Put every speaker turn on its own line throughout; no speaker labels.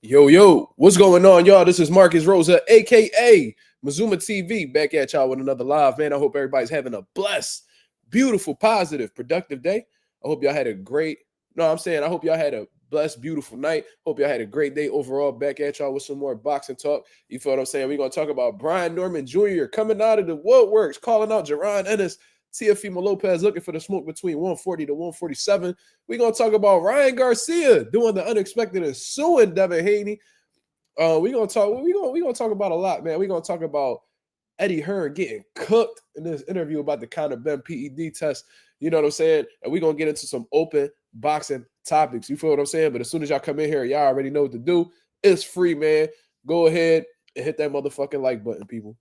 Yo, what's going on, y'all? This is Marcus Rosa, aka Mazuma TV, back at y'all with another live, man. I hope everybody's having a blessed, beautiful, positive, productive day. I hope y'all had a great, I hope y'all had a blessed, beautiful night. Hope y'all had a great day overall. Back at y'all with some more boxing talk. You feel what I'm saying? We're going to talk about Brian Norman Jr. coming out of the woodworks, calling out Jaron Ennis, Teofimo Lopez looking for the smoke between 140 to 147. We're going to talk about Ryan Garcia doing the unexpected and suing Devin Haney. We're gonna talk about a lot, man. We're gonna talk about Eddie Hearn getting cooked in this interview about the Conor Ben PED test. You know what I'm saying? And we're gonna get into some open boxing topics. You feel what I'm saying? But as soon as y'all come in here, y'all already know what to do. It's free, man. Go ahead and hit that motherfucking like button, people.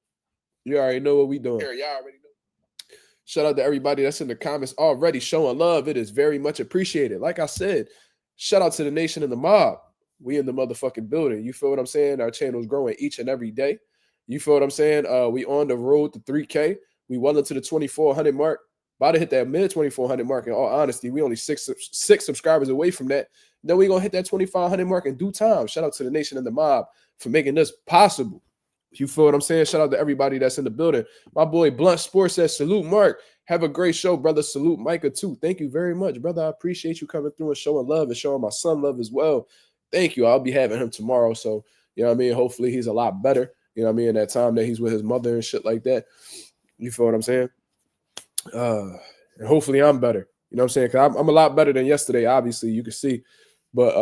You already know what we doing. Y'all already know. Shout out to everybody that's in the comments already showing love. It is very much appreciated. Like I said, shout out to the nation and the mob. We in the motherfucking building. You feel what I'm saying? Our channel's growing each and every day. You feel what I'm saying? We on the road to 3K. We well into the 2,400 mark. About to hit that mid 2,400 mark. In all honesty, we only six subscribers away from that. Then we gonna hit that 2,500 mark in due time. Shout out to the nation and the mob for making this possible. You feel what I'm saying? Shout out to everybody that's in the building. My boy Blunt Sports says, salute, Mark. Have a great show, brother. Salute, Micah, too. Thank you very much, brother. I appreciate you coming through and showing love and showing my son love as well. Thank you. I'll be having him tomorrow. So, you know what I mean? Hopefully he's a lot better. You know what I mean? That time that he's with his mother and shit like that. You feel what I'm saying? And hopefully I'm better. You know what I'm saying? Because I'm a lot better than yesterday, obviously. You can see. But,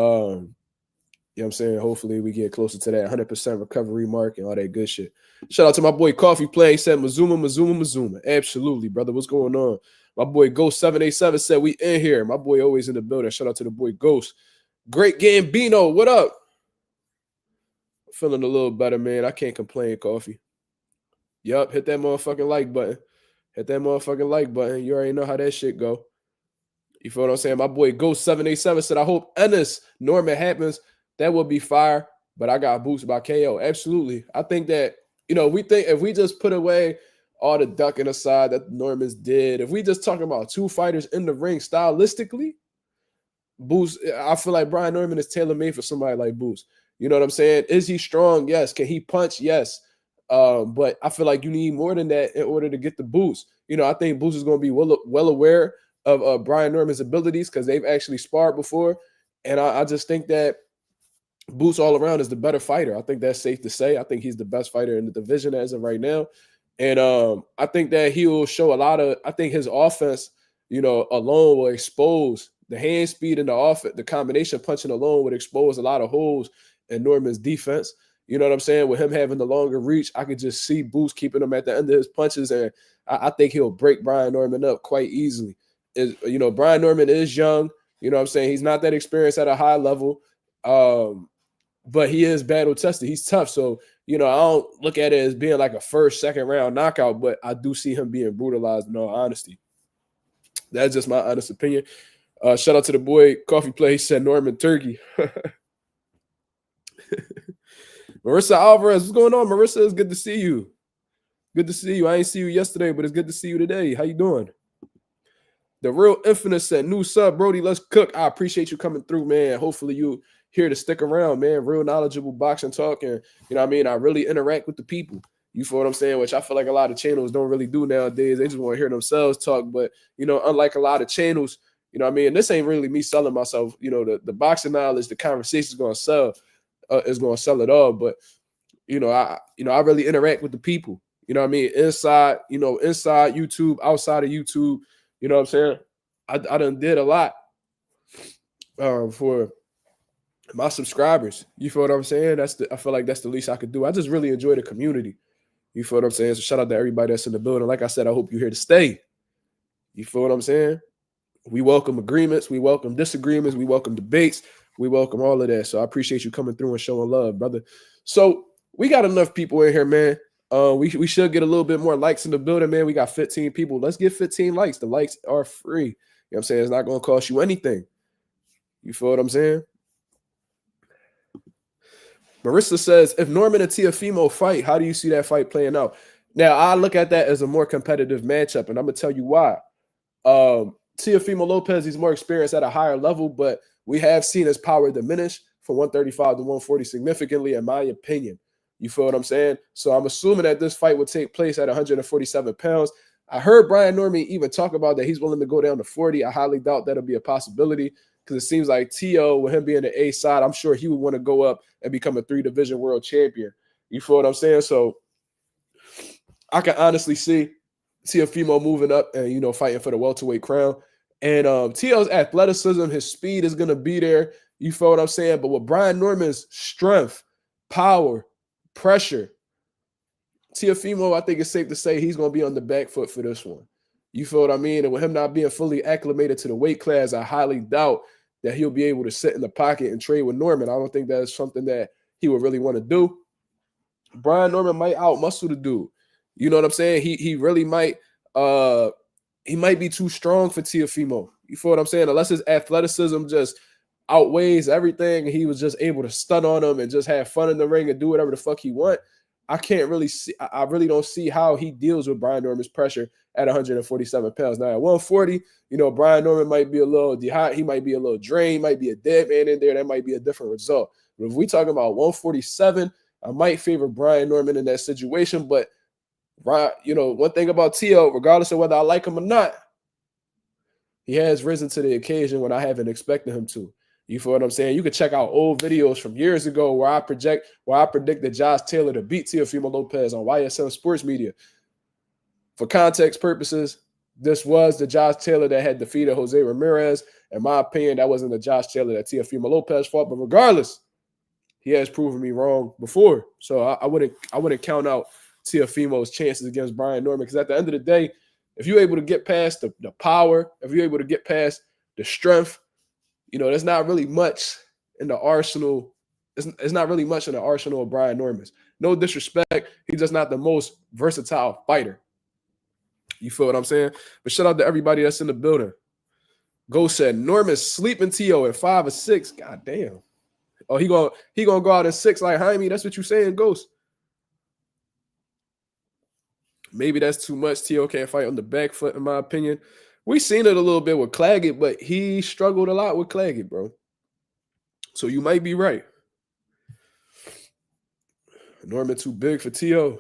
you know what I'm saying? Hopefully we get closer to that 100% recovery mark and all that good shit. Shout out to my boy Coffee Play. He said, Mazuma. Absolutely, brother. What's going on? My boy Ghost787 said, we in here. My boy always in the building. Shout out to the boy Ghost. Great Gambino. What up? Feeling a little better, man. I can't complain, Coffee. Yup. Hit that motherfucking like button. Hit that motherfucking like button. You already know how that shit go. You feel what I'm saying? My boy Ghost787 said, I hope Ennis Norman happens. That would be fire, but I got boosted by KO. Absolutely. I think that, we think if we just put away all the ducking aside that the Normans did, if we just talk about two fighters in the ring stylistically, Boost, I feel like Brian Norman is tailor-made for somebody like Boost. You know what I'm saying? Is he strong? Yes. Can he punch? Yes. But I feel like you need more than that in order to get the Boost. I think Boost is going to be well aware of Brian Norman's abilities because they've actually sparred before. And I just think that Boots all around is the better fighter. I think that's safe to say. I think he's the best fighter in the division as of right now. And I think that he will show I think his offense, alone will expose the hand speed and the offense, the combination punching alone would expose a lot of holes in Norman's defense. You know what I'm saying? With him having the longer reach, I could just see Boots keeping him at the end of his punches. And I think he'll break Brian Norman up quite easily. Brian Norman is young. You know what I'm saying? He's not that experienced at a high level. But he is battle tested. He's tough. So, I don't look at it as being like a first, second round knockout, but I do see him being brutalized in all honesty. That's just my honest opinion. Shout out to the boy Coffee Play. He said Norman Turkey. Marissa Alvarez, what's going on? Marissa, it's good to see you. Good to see you. I ain't see you yesterday, but it's good to see you today. How you doing? The Real Infinite said, new sub, Brody, let's cook. I appreciate you coming through, man. Hopefully you here to stick around, man. Real knowledgeable boxing talk. And, I really interact with the people. You feel what I'm saying? Which I feel like a lot of channels don't really do nowadays. They just want to hear themselves talk. But, unlike a lot of channels, and this ain't really me selling myself. The boxing knowledge, the conversation is going to sell. Is going to sell it all. But, I really interact with the people. Inside, inside YouTube, outside of YouTube. You know what I'm saying? I done did a lot for my subscribers. You feel what I'm saying? I feel like that's the least I could do. I just really enjoy the community. You feel what I'm saying? So shout out to everybody that's in the building. Like I said, I hope you're here to stay. You feel what I'm saying? We welcome agreements. We welcome disagreements. We welcome debates. We welcome all of that. So I appreciate you coming through and showing love, brother. So we got enough people in here, man. We should get a little bit more likes in the building, man. We got 15 people. Let's get 15 likes. The likes are free. You know what I'm saying? It's not going to cost you anything. You feel what I'm saying? Marissa says, if Norman and Teofimo fight, how do you see that fight playing out? Now, I look at that as a more competitive matchup, and I'm going to tell you why. Teofimo Lopez, he's more experienced at a higher level, but we have seen his power diminish from 135 to 140 significantly, in my opinion. You feel what I'm saying? So I'm assuming that this fight would take place at 147 pounds. I heard Brian Norman even talk about that he's willing to go down to 40. I highly doubt that'll be a possibility because it seems like Tszyu, with him being the A side, I'm sure he would want to go up and become a 3-division world champion. You feel what I'm saying? So I can honestly see Teofimo moving up and, you know, fighting for the welterweight crown. And Tio's athleticism, his speed is going to be there. You feel what I'm saying? But with Brian Norman's strength, power, pressure, Teofimo, I think it's safe to say he's going to be on the back foot for this one. You feel what I mean? And with him not being fully acclimated to the weight class, I highly doubt that he'll be able to sit in the pocket and trade with Norman. I don't think that's something that he would really want to do. Brian Norman might outmuscle the dude. You know what I'm saying? He really might he might be too strong for Teofimo. You feel what I'm saying? Unless his athleticism just outweighs everything and he was just able to stun on him and just have fun in the ring and do whatever the fuck he want. I can't really see, I really don't see how he deals with Brian Norman's pressure at 147 pounds. Now at 140, you know, Brian Norman might be a little dehydrated, he might be a little drained, might be a dead man in there. That might be a different result. But if we talking about 147, I might favor Brian Norman in that situation. But you know, one thing about Tszyu, regardless of whether I like him or not, he has risen to the occasion when I haven't expected him to. You feel what I'm saying? You can check out old videos from years ago where I predicted Josh Taylor to beat Teofimo Lopez on YSL Sports Media. For context purposes, this was the Josh Taylor that had defeated Jose Ramirez. In my opinion, that wasn't the Josh Taylor that Teofimo Lopez fought. But regardless, he has proven me wrong before. So I wouldn't count out Teofimo's chances against Brian Norman, because at the end of the day, if you're able to get past the power, if you're able to get past the strength, you know, there's not really much in the arsenal. It's not really much in the arsenal of Brian Norman's. No disrespect, he's just not the most versatile fighter. You feel what I'm saying? But shout out to everybody that's in the building. Ghost said Norman's sleeping Tszyu at 5 or 6. God damn. Oh, he gonna go out at 6 like Haney. That's what you saying, Ghost? Maybe that's too much. Tszyu can't fight on the back foot, in my opinion. We seen it a little bit with Claggett, but he struggled a lot with Claggett, bro. So you might be right. Norman too big for Tszyu.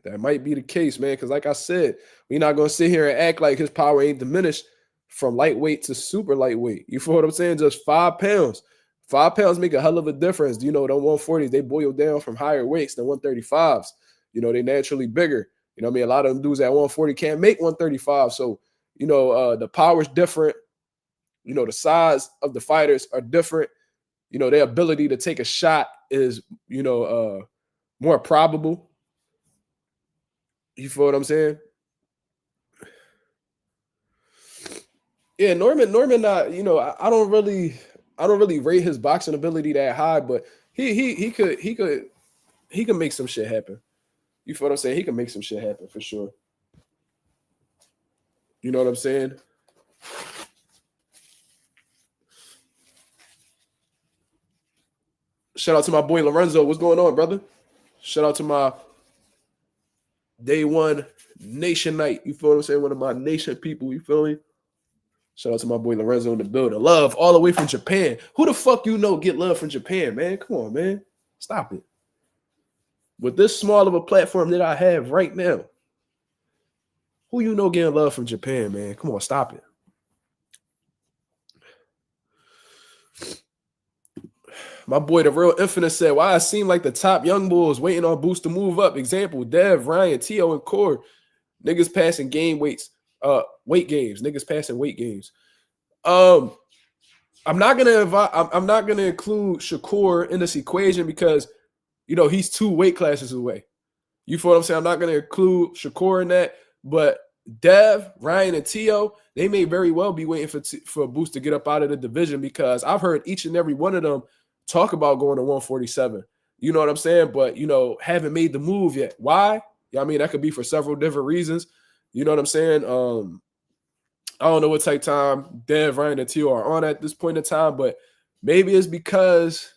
That might be the case, man, because like I said, we're not going to sit here and act like his power ain't diminished from lightweight to super lightweight. You feel what I'm saying? Just 5 pounds. 5 pounds make a hell of a difference. You know, the 140s, they boil down from higher weights than 135s. You know, they naturally bigger. You know what I mean? A lot of them dudes at 140 can't make 135. So, you know, the power's different. You know, the size of the fighters are different. You know, their ability to take a shot is, you know, more probable. You feel what I'm saying? Yeah, Norman not, you know, I don't really rate his boxing ability that high, but he could make some shit happen. You feel what I'm saying? He can make some shit happen for sure. You know what I'm saying? Shout out to my boy Lorenzo. What's going on, brother? Shout out to my day one nation night. You feel what I'm saying? One of my nation people. You feel me? Shout out to my boy Lorenzo in the building. Love all the way from Japan. Who the fuck you know get love from Japan, man? Come on, man. Stop it. With this small of a platform that I have right now, who you know getting love from Japan, man? Come on, stop it. My boy, the real Infinite said, why it seem like the top young bulls waiting on Boost to move up. Example, Dev, Ryan, Tio, and Core. Niggas passing weight games. Niggas passing weight games. I'm not gonna include Shakur in this equation because, you know, he's 2 weight classes away. You feel what I'm saying? I'm not gonna include Shakur in that, but Dev, Ryan, and Tio, they may very well be waiting for Boost to get up out of the division, because I've heard each and every one of them talk about going to 147. You know what I'm saying? But, you know, haven't made the move yet. Why? Yeah, I mean, that could be for several different reasons. You know what I'm saying? I don't know what type time Dev, Ryan, and Tio are on at this point in time, but maybe it's because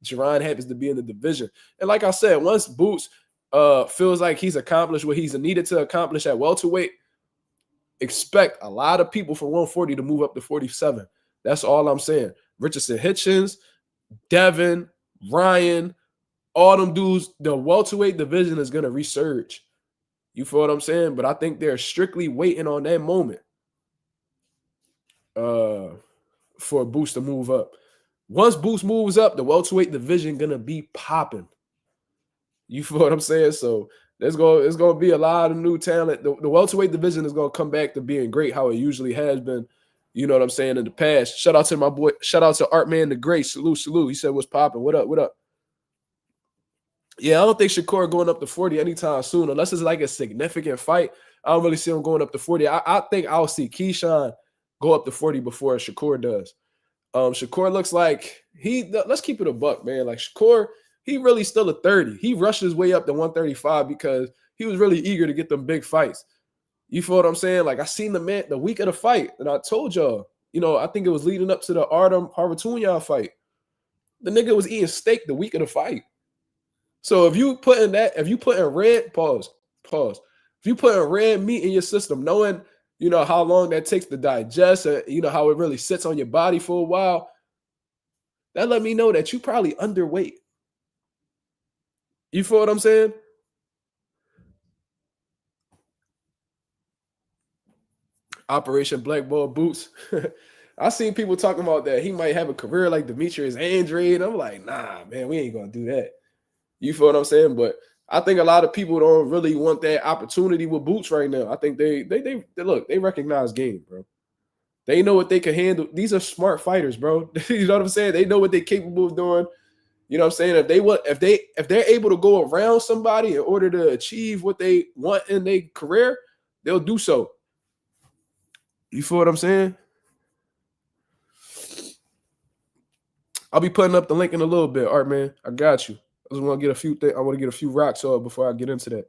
Jaron happens to be in the division. And like I said, once Boots feels like he's accomplished what he's needed to accomplish at welterweight, expect a lot of people from 140 to move up to 47. That's all I'm saying. Richardson Hitchens, Devin, Ryan, all them dudes, the welterweight division is going to resurge. You feel what I'm saying? But I think they're strictly waiting on that moment for Boost to move up. Once Boost moves up, the welterweight division going to be popping. You feel what I'm saying? So it's going to be a lot of new talent. The welterweight division is going to come back to being great how it usually has been. You know what I'm saying, in the past. Shout out to my boy. Shout out to Artman the Great. Salute. He said, what's popping? What up? Yeah, I don't think Shakur going up to 40 anytime soon, unless it's like a significant fight. I don't really see him going up to 40. I think I'll see Keyshawn go up to 40 before Shakur does. Shakur looks like let's keep it a buck, man. Like Shakur, he really still a 30. He rushed his way up to 135 because he was really eager to get them big fights. You feel what I'm saying? Like I seen the man the week of the fight, and I told y'all, I think it was leading up to the Artem Harvatunya fight. The nigga was eating steak the week of the fight. So if you put in red, pause. If you put in red meat in your system, knowing how long that takes to digest, and how it really sits on your body for a while, that let me know that you probably underweight. You feel what I'm saying? Operation Black Ball Boots. I seen people talking about that he might have a career like Demetrius Andrade. And I'm like, nah, man, we ain't gonna do that. You feel what I'm saying? But I think a lot of people don't really want that opportunity with Boots right now. I think they look, they recognize game, bro. They know what they can handle. These are smart fighters, bro. You know what I'm saying? They know what they're capable of doing. You know what I'm saying? If they're able to go around somebody in order to achieve what they want in their career, they'll do so. You feel what I'm saying? I'll be putting up the link in a little bit, Art man. I got you. I just want to get a few things. I want to get a few rocks off before I get into that.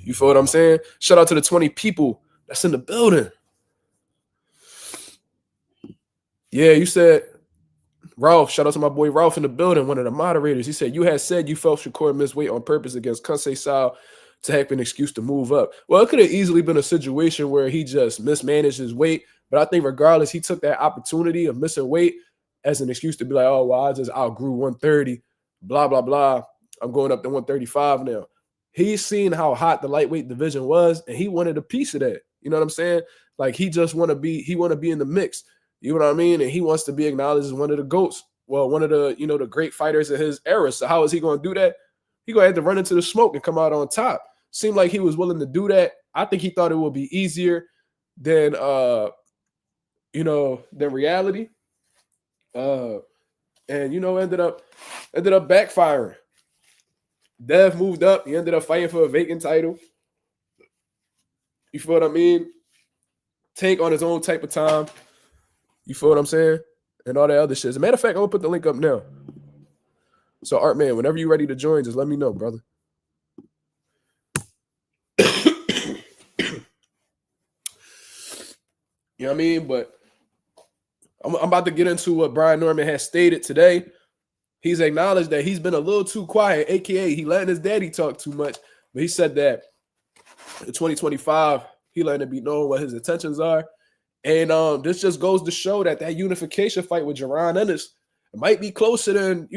You feel what I'm saying? Shout out to the 20 people that's in the building. Yeah, you said Ralph. Shout out to my boy Ralph in the building, one of the moderators. He said, you had said you felt Shakur missed weight on purpose against Conceição to have an excuse to move up. Well, it could have easily been a situation where he just mismanaged his weight. But I think regardless, he took that opportunity of missing weight as an excuse to be like, oh, well, I just outgrew 130, blah, blah, blah. I'm going up to 135 now. He's seen how hot the lightweight division was, and he wanted a piece of that. You know what I'm saying? Like he want to be in the mix. You know what I mean? And he wants to be acknowledged as one of the GOATs. Well, one of the, the great fighters of his era. So how is he going to do that? He going to have to run into the smoke and come out on top. Seemed like he was willing to do that. I think he thought it would be easier than than reality. And ended up backfiring. Dev moved up. He ended up fighting for a vacant title. You feel what I mean? Tank on his own type of time. You feel what I'm saying? And all that other shit. As a matter of fact, I'm going to put the link up now. So, Art man, whenever you're ready to join, just let me know, brother. You know what I mean? But I'm about to get into what Brian Norman has stated today. He's acknowledged that he's been a little too quiet, a.k.a. he letting his daddy talk too much. But he said that in 2025, he letting it be known what his intentions are. And this just goes to show that unification fight with Jaron Ennis might be closer than,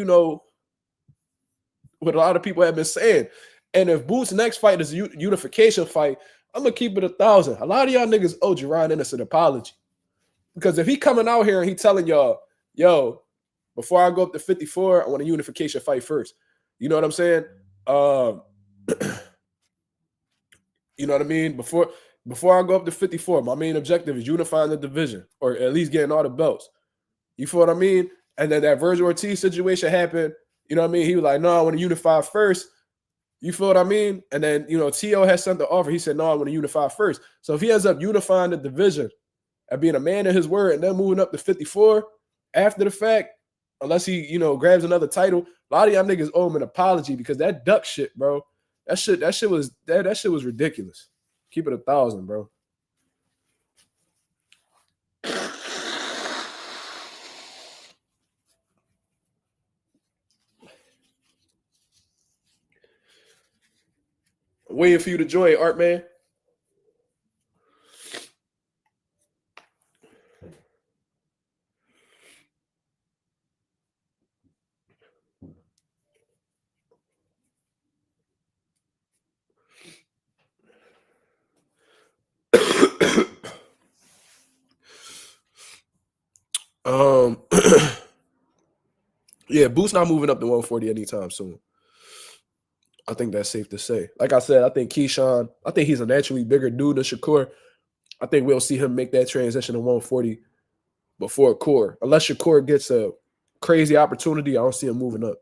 what a lot of people have been saying. And if Boots' next fight is a unification fight, I'm going to keep it 1,000. A lot of y'all niggas owe Jaron Ennis an apology. Because if he coming out here and he telling y'all, yo, before I go up to 54, I want a unification fight first. You know what I'm saying? You know what I mean? Before I go up to 54, my main objective is unifying the division or at least getting all the belts. You feel what I mean? And then that Virgil Ortiz situation happened. You know what I mean? He was like, no, I want to unify first. You feel what I mean? And then, T.O. has something to offer. He said, no, I want to unify first. So if he ends up unifying the division and being a man of his word and then moving up to 54 after the fact, unless he, grabs another title, a lot of y'all niggas owe him an apology because that duck shit, bro, that shit was ridiculous. Keep it 1,000, bro. Waiting for you to join, Art Man. um, yeah, Boost not moving up to 140 anytime soon. I think that's safe to say. Like I said, I think Keyshawn, I think he's a naturally bigger dude than Shakur. I think we'll see him make that transition to 140 before Core. Unless Shakur gets a crazy opportunity, I don't see him moving up.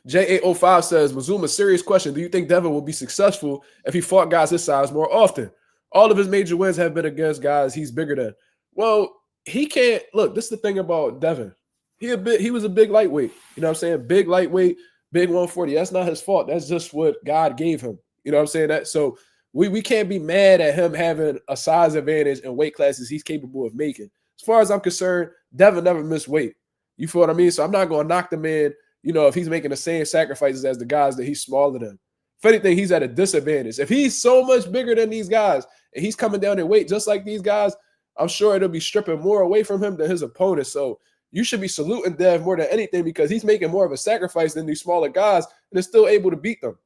J805 says, Mazuma, serious question. Do you think Devin will be successful if he fought guys his size more often? All of his major wins have been against guys he's bigger than. Well, he can't. Look, this is the thing about Devin. He was a big lightweight. You know what I'm saying? Big lightweight, big 140. That's not his fault. That's just what God gave him. You know what I'm saying? That so we can't be mad at him having a size advantage in weight classes he's capable of making. As far as I'm concerned, Devin never missed weight. You feel what I mean? So I'm not going to knock the man, you know, if he's making the same sacrifices as the guys that he's smaller than. If anything, he's at a disadvantage. If he's so much bigger than these guys and he's coming down in weight just like these guys, I'm sure it'll be stripping more away from him than his opponent. So you should be saluting Dev more than anything because he's making more of a sacrifice than these smaller guys and is still able to beat them.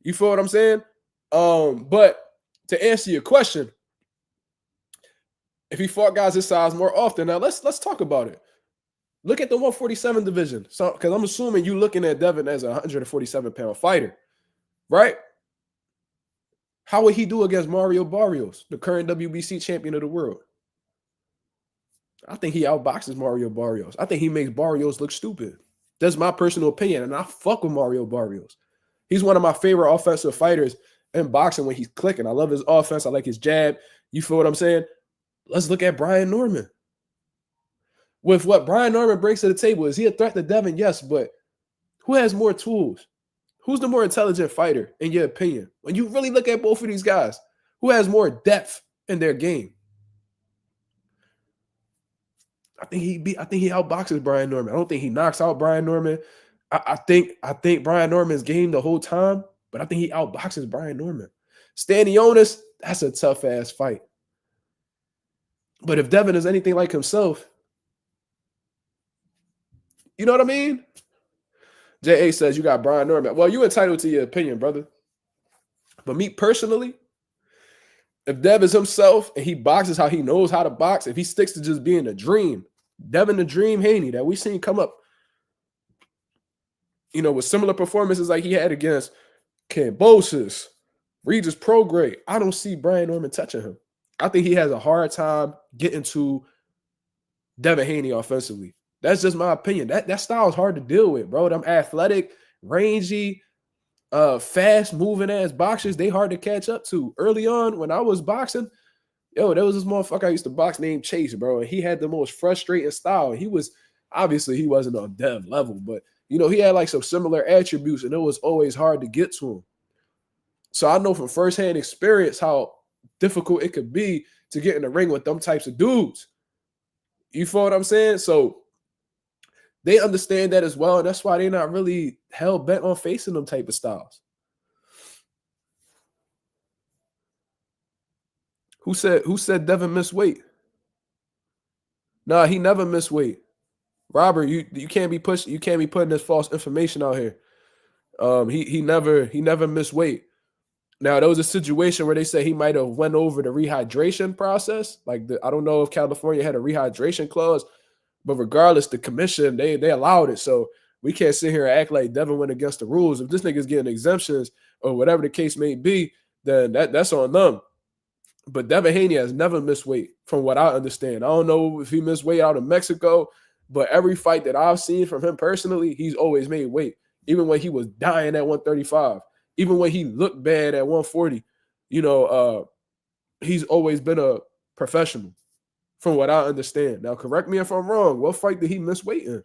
You feel what I'm saying? But to answer your question, if he fought guys his size more often, now let's talk about it. Look at the 147 division. So, because I'm assuming you looking at Devin as a 147-pound fighter, right? How would he do against Mario Barrios, the current WBC champion of the world? I think he outboxes Mario Barrios. I think he makes Barrios look stupid. That's my personal opinion, and I fuck with Mario Barrios. He's one of my favorite offensive fighters in boxing when he's clicking. I love his offense. I like his jab. You feel what I'm saying? Let's look at Brian Norman. With what Brian Norman brings to the table, is he a threat to Devin? Yes, but who has more tools? Who's the more intelligent fighter, in your opinion? When you really look at both of these guys, who has more depth in their game? I think he outboxes Brian Norman. I don't think he knocks out Brian Norman. I think Brian Norman's game the whole time, but I think he outboxes Brian Norman. Stanionis, that's a tough ass fight. But if Devin is anything like himself, you know what I mean? J.A. says you got Brian Norman. Well, you're entitled to your opinion, brother. But me personally, if Dev is himself and he boxes how he knows how to box, if he sticks to just being a dream, Devin the Dream Haney that we seen come up, you know, with similar performances like he had against Kambosos, Regis Prograis, I don't see Brian Norman touching him. I think he has a hard time getting to Devin Haney offensively. That's just my opinion. That style is hard to deal with, bro. Them athletic, rangy, fast-moving ass boxers, they hard to catch up to. Early on, when I was boxing, there was this motherfucker I used to box named Chase, bro, and he had the most frustrating style. He wasn't on Dev level, but you know, he had like some similar attributes, and it was always hard to get to him. So I know from firsthand experience how difficult it could be to get in the ring with them types of dudes. You feel what I'm saying? So they understand that as well, and that's why they're not really hell-bent on facing them type of styles. Who said Devin missed weight? Nah, he never missed weight. Robert, you can't be putting this false information out here. He never missed weight. Now, there was a situation where they said he might have went over the rehydration process. I don't know if California had a rehydration clause, but regardless, the commission, they allowed it. So we can't sit here and act like Devin went against the rules. If this nigga's getting exemptions or whatever the case may be, then that's on them. But Devin Haney has never missed weight, from what I understand. I don't know if he missed weight out of Mexico, but every fight that I've seen from him personally, he's always made weight. Even when he was dying at 135, even when he looked bad at 140, you know, he's always been a professional, from what I understand. Now, correct me if I'm wrong. What fight did he miss weight in?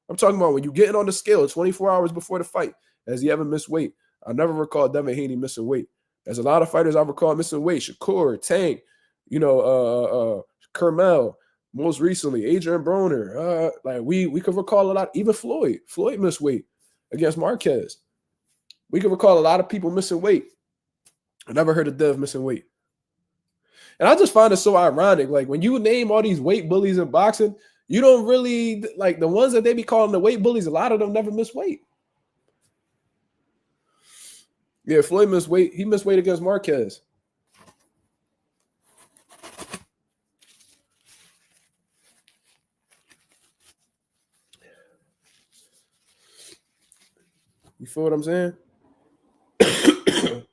I'm talking about when you getting on the scale 24 hours before the fight. Has he ever missed weight? I never recall Devin Haney missing weight. There's a lot of fighters I recall missing weight. Shakur, Tank, you know, Kermel, most recently, Adrian Broner. Like we could recall a lot. Even Floyd. Floyd missed weight against Marquez. We can recall a lot of people missing weight. I never heard of Dev missing weight. And I just find it so ironic. Like when you name all these weight bullies in boxing, you don't really like the ones that they be calling the weight bullies. A lot of them never miss weight. Yeah, Floyd missed weight. He missed weight against Marquez. You feel what I'm saying?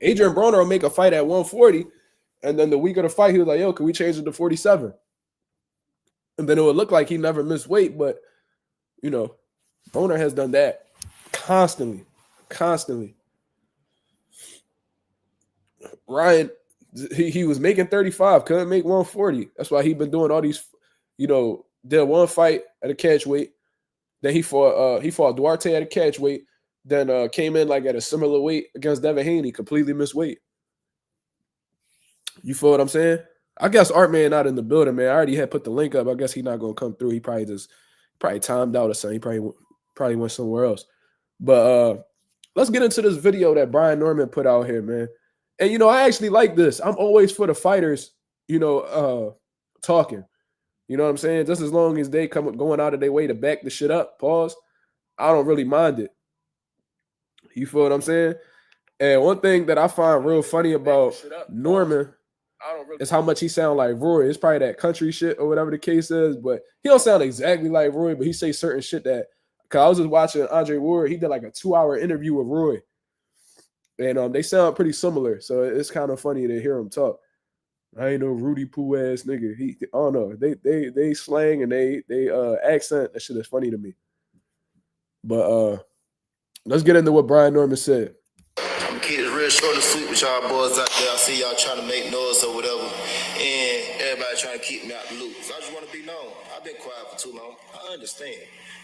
Adrian Broner will make a fight at 140, and then the week of the fight, he was like, yo, can we change it to 47? And then it would look like he never missed weight, but, you know, Broner has done that constantly. Ryan, he was making 35, couldn't make 140. That's why he been doing all these, you know, did one fight at a catch weight. Then he fought Duarte at a catch weight. Then came in like at a similar weight against Devin Haney, completely missed weight. You feel what I'm saying? I guess Art Man not in the building, man. I already had put the link up. I guess he's not gonna come through. He probably timed out or something. He probably went somewhere else. But let's get into this video that Brian Norman put out here, man. And you know, I actually like this. I'm always for the fighters, you know, talking. You know what I'm saying? Just as long as they going out of their way to back the shit up, pause. I don't really mind it. You feel what I'm saying? And one thing that I find real funny about Norman is how much he sound like Roy. It's probably that country shit or whatever the case is, but he don't sound exactly like Roy, but he say certain shit that, because I was just watching Andre Ward. He did like a 2-hour interview with Roy. And they sound pretty similar. So it's kind of funny to hear him talk. I ain't no Rudy Poo ass nigga. I don't know. They slang and they accent. That shit is funny to me. But let's get into what Brian Norman said.
I'm gonna keep it real short and sweet with y'all boys out there. I see y'all trying to make noise or whatever, and everybody trying to keep me out the loop. So I just want to be known. I've been quiet for too long. I understand.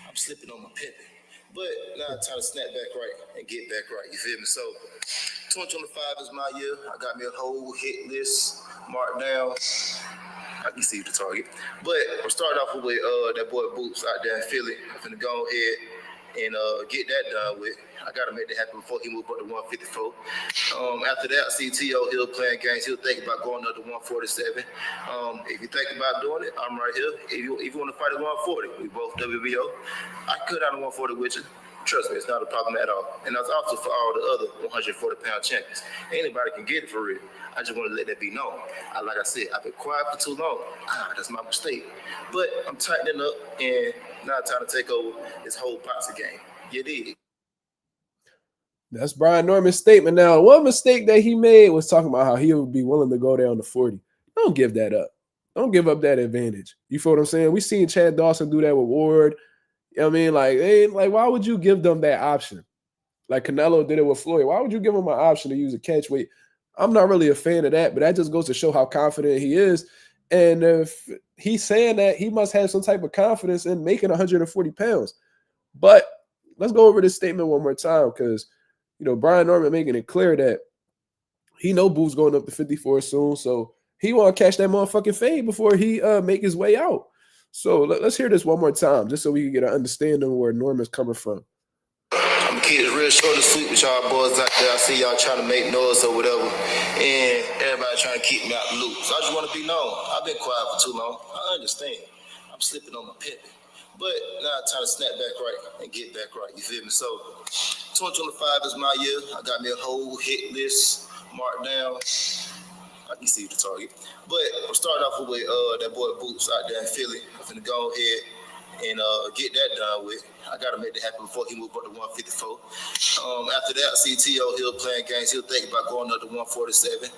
I'm slipping on my pimping. But now I'm trying to snap back right and get back right. You feel me? So 2025 is my year. I got me a whole hit list marked down. I can see the target. But I'm starting off with that boy Boots out there in Philly. I'm finna go ahead and get that done with. I gotta make that happen before he moved up to 154. After that, I see T.O. Hill playing games. He'll think about going up to 147. If you think about doing it, I'm right here. If you want to fight at 140, we both WBO. I could out of 140 with you. Trust me, it's not a problem at all. And that's also for all the other 140-pound champions. Anybody can get it for real. I just want to let that be known. Like I said, I've been quiet for too long. That's my mistake. But I'm tightening up, and now it's time to take over this whole boxing game. You dig?
That's Brian Norman's statement. Now, one mistake that he made was talking about how he would be willing to go down to 40. Don't give that up. Don't give up that advantage. You feel what I'm saying? We seen Chad Dawson do that with Ward. You know what I mean? Like, why would you give them that option? Like Canelo did it with Floyd. Why would you give him an option to use a catch weight? I'm not really a fan of that, but that just goes to show how confident he is. And if he's saying that, he must have some type of confidence in making 140 pounds. But let's go over this statement one more time, because you know, Brian Norman making it clear that he know Boo's going up to 54 soon, so he want to catch that motherfucking fade before he make his way out. So let's hear this one more time, just so we can get an understanding of where Norman's coming from.
I'm gonna keep it real short and sweet with y'all boys out there. I see y'all trying to make noise or whatever, and everybody trying to keep me out the loop. So I just want to be known. I've been quiet for too long. I understand. I'm slipping on my pimping. But now it's time to snap back right and get back right. You feel me? So 2025 is my year. I got me a whole hit list marked down. I can see the target. But I'm starting off with that boy Boots out there in Philly. I'm finna go ahead and get that done with. I gotta make that happen before he moved up to 154. After that, I see T.O. Hill playing games. He'll think about going up to 147.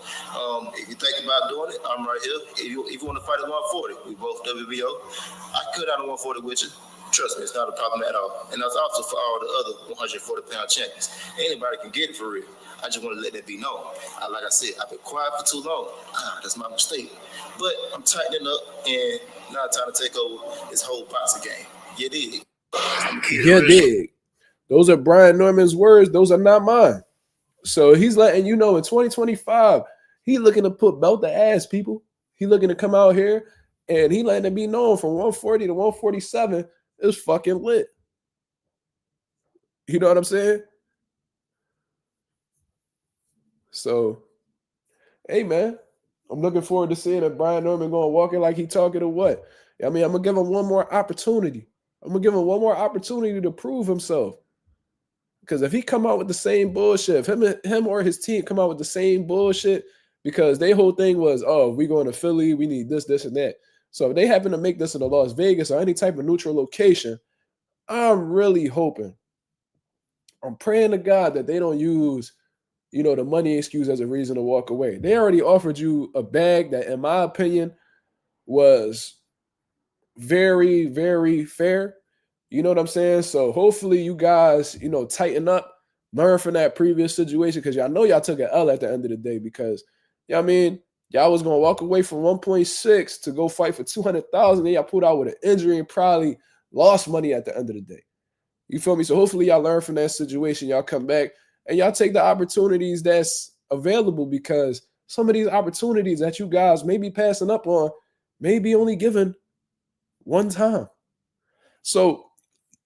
If you think about doing it, I'm right here. If you want to fight at 140, we both WBO. I could out of 140 with you. Trust me, it's not a problem at all. And that's also for all the other 140-pound champions. Anybody can get it for real. I just want to let that be known. Like I said, I've been quiet for too long. That's my mistake. But I'm tightening up, and now it's time to take over this whole boxing game. You dig?
You dig. Those are Brian Norman's words. Those are not mine. So he's letting you know in 2025, he looking to put belt to ass, people. He looking to come out here, and he letting it be known from 140 to 147 is fucking lit. You know what I'm saying? So, hey, man, I'm looking forward to seeing if Brian Norman going to walk it like he talking or what. I mean, I'm going to give him one more opportunity. I'm going to give him one more opportunity to prove himself. Because if he come out with the same bullshit, if him or his team come out with the same bullshit, because their whole thing was, oh, we going to Philly, we need this, this, and that. So if they happen to make this in a Las Vegas or any type of neutral location, I'm really hoping, I'm praying to God that they don't use, the money excuse as a reason to walk away. They already offered you a bag that, in my opinion, was very, very fair. You know what I'm saying? So hopefully you guys, tighten up, learn from that previous situation, because y'all know y'all took an L at the end of the day, because, y'all was going to walk away from 1.6 to go fight for 200,000. Then y'all pulled out with an injury and probably lost money at the end of the day. You feel me? So hopefully y'all learn from that situation. Y'all come back and y'all take the opportunities that's available, because some of these opportunities that you guys may be passing up on may be only given one time. So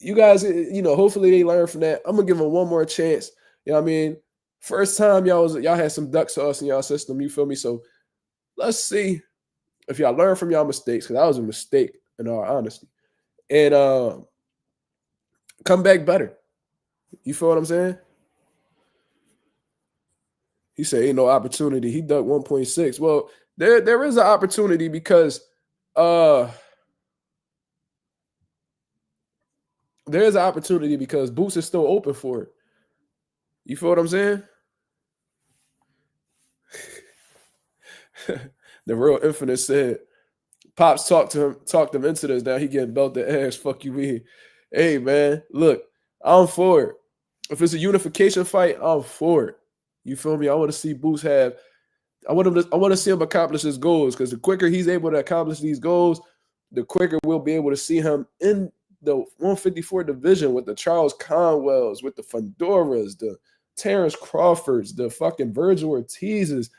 you guys, hopefully they learn from that. I'm gonna give them one more chance. You know what I mean? First time y'all had some duck sauce in y'all system. You feel me? So let's see if y'all learn from y'all mistakes, because that was a mistake in all honesty, and come back better. You feel what I'm saying? He said ain't no opportunity. He ducked 1.6. Well, there is an opportunity, because there is an opportunity because Boots is still open for it. You feel what I'm saying? The real Infinite said, Pops talked him into this. Now he getting belted ass. Fuck you, mean? Hey, man, look, I'm for it. If it's a unification fight, I'm for it. You feel me? I want to see Boots have. I want to see him accomplish his goals, because the quicker he's able to accomplish these goals, the quicker we'll be able to see him in the 154 division with the Charles Conwells, with the Fondoras, the Terrence Crawfords, the fucking Virgil Ortizes.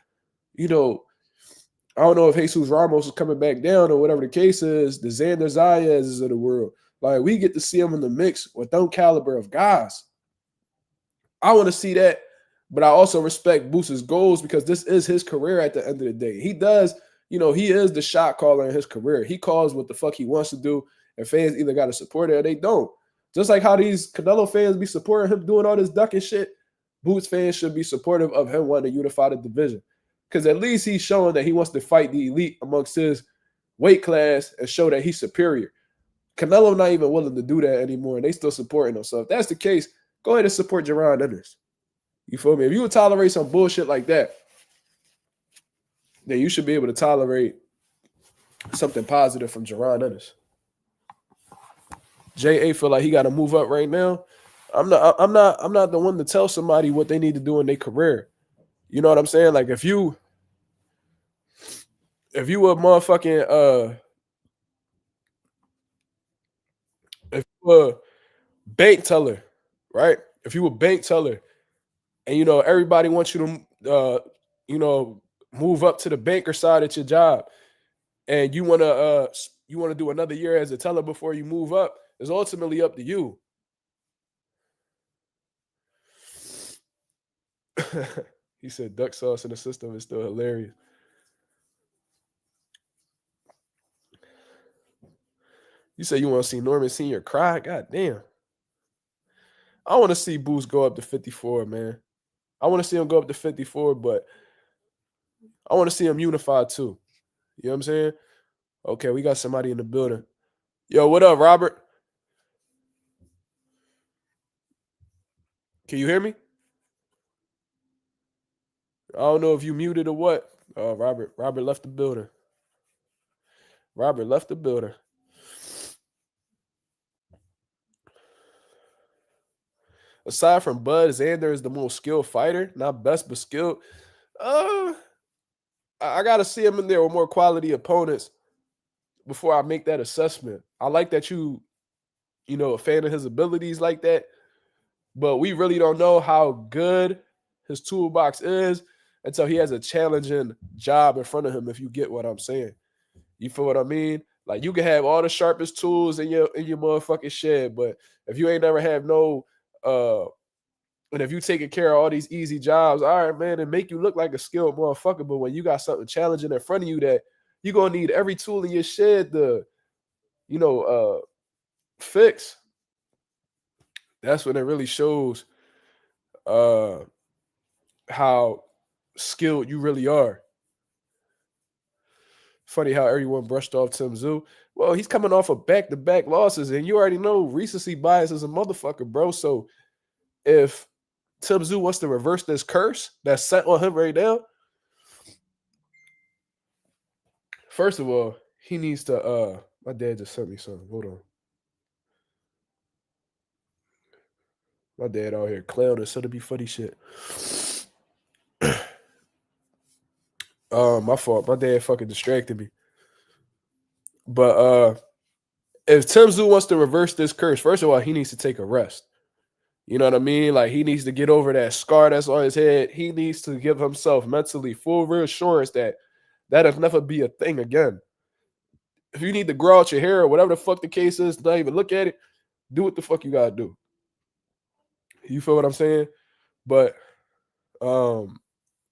I don't know if Jesus Ramos is coming back down or whatever the case is, the Xander Zayas of the world. Like, we get to see him in the mix with them caliber of guys. I want to see that, but I also respect Boots' goals, because this is his career at the end of the day. He does, he is the shot caller in his career. He calls what the fuck he wants to do, and fans either got to support it or they don't. Just like how these Canelo fans be supporting him doing all this ducking shit, Boots fans should be supportive of him wanting to unify the division. Because at least he's showing that he wants to fight the elite amongst his weight class and show that he's superior. Canelo not even willing to do that anymore, and they still supporting him. So if that's the case, go ahead and support Jaron Ennis. You feel me? If you would tolerate some bullshit like that, then you should be able to tolerate something positive from Jaron Ennis. J.A. feel like he got to move up right now. I'm not the one to tell somebody what they need to do in their career. You know what I'm saying? Like, if you a motherfucking if you a bank teller, right? If you a bank teller and everybody wants you to move up to the banker side at your job, and you want to do another year as a teller before you move up, it's ultimately up to you. He said duck sauce in the system is still hilarious. You say you want to see Norman Sr. cry? God damn. I want to see Boots go up to 54, man. I want to see him go up to 54, but I want to see him unified too. You know what I'm saying? Okay, we got somebody in the building. Yo, what up, Robert? Can you hear me? I don't know if you muted or what. Robert left the building. Robert left the building. Aside from Bud, Xander is the most skilled fighter. Not best, but skilled. I got to see him in there with more quality opponents before I make that assessment. I like that you a fan of his abilities like that, but we really don't know how good his toolbox is until he has a challenging job in front of him, if you get what I'm saying. You feel what I mean? Like, you can have all the sharpest tools in your motherfucking shed, but if you ain't never have no And if you taking care of all these easy jobs, all right, man, it make you look like a skilled motherfucker. But when you got something challenging in front of you that you're gonna need every tool in your shed to, fix, that's when it really shows how skilled you really are. Funny how everyone brushed off Tim Tszyu. Well, he's coming off of back-to-back losses, and you already know recency bias is a motherfucker, bro. So if Tim Tszyu wants to reverse this curse that's set on him right now, first of all, he needs to my dad just sent me something. Hold on. My dad out here clowning, so to be funny shit. My fault. My dad fucking distracted me. But if Tim Tszyu wants to reverse this curse, first of all, he needs to take a rest. You know what I mean? Like, he needs to get over that scar that's on his head. He needs to give himself mentally full reassurance that that'll never be a thing again. If you need to grow out your hair or whatever the fuck the case is, not even look at it, do what the fuck you gotta do. You feel what I'm saying? But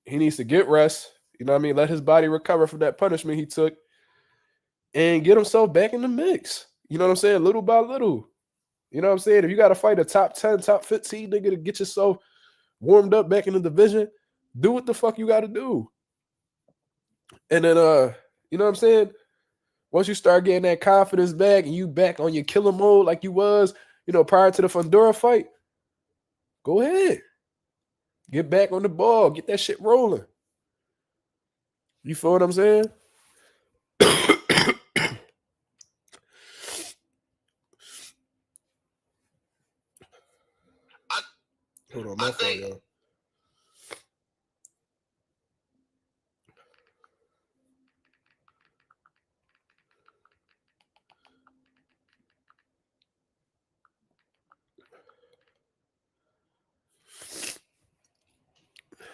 he needs to get rest. You know what I mean? Let his body recover from that punishment he took and get himself back in the mix. You know what I'm saying? Little by little. You know what I'm saying? If you got to fight a top 10, top 15 nigga to get yourself warmed up back in the division, do what the fuck you got to do. And then, you know what I'm saying? Once you start getting that confidence back and you back on your killer mode like you was, prior to the Fundora fight, go ahead. Get back on the ball. Get that shit rolling. You feel what I'm saying? Hold on, my fault, y'all.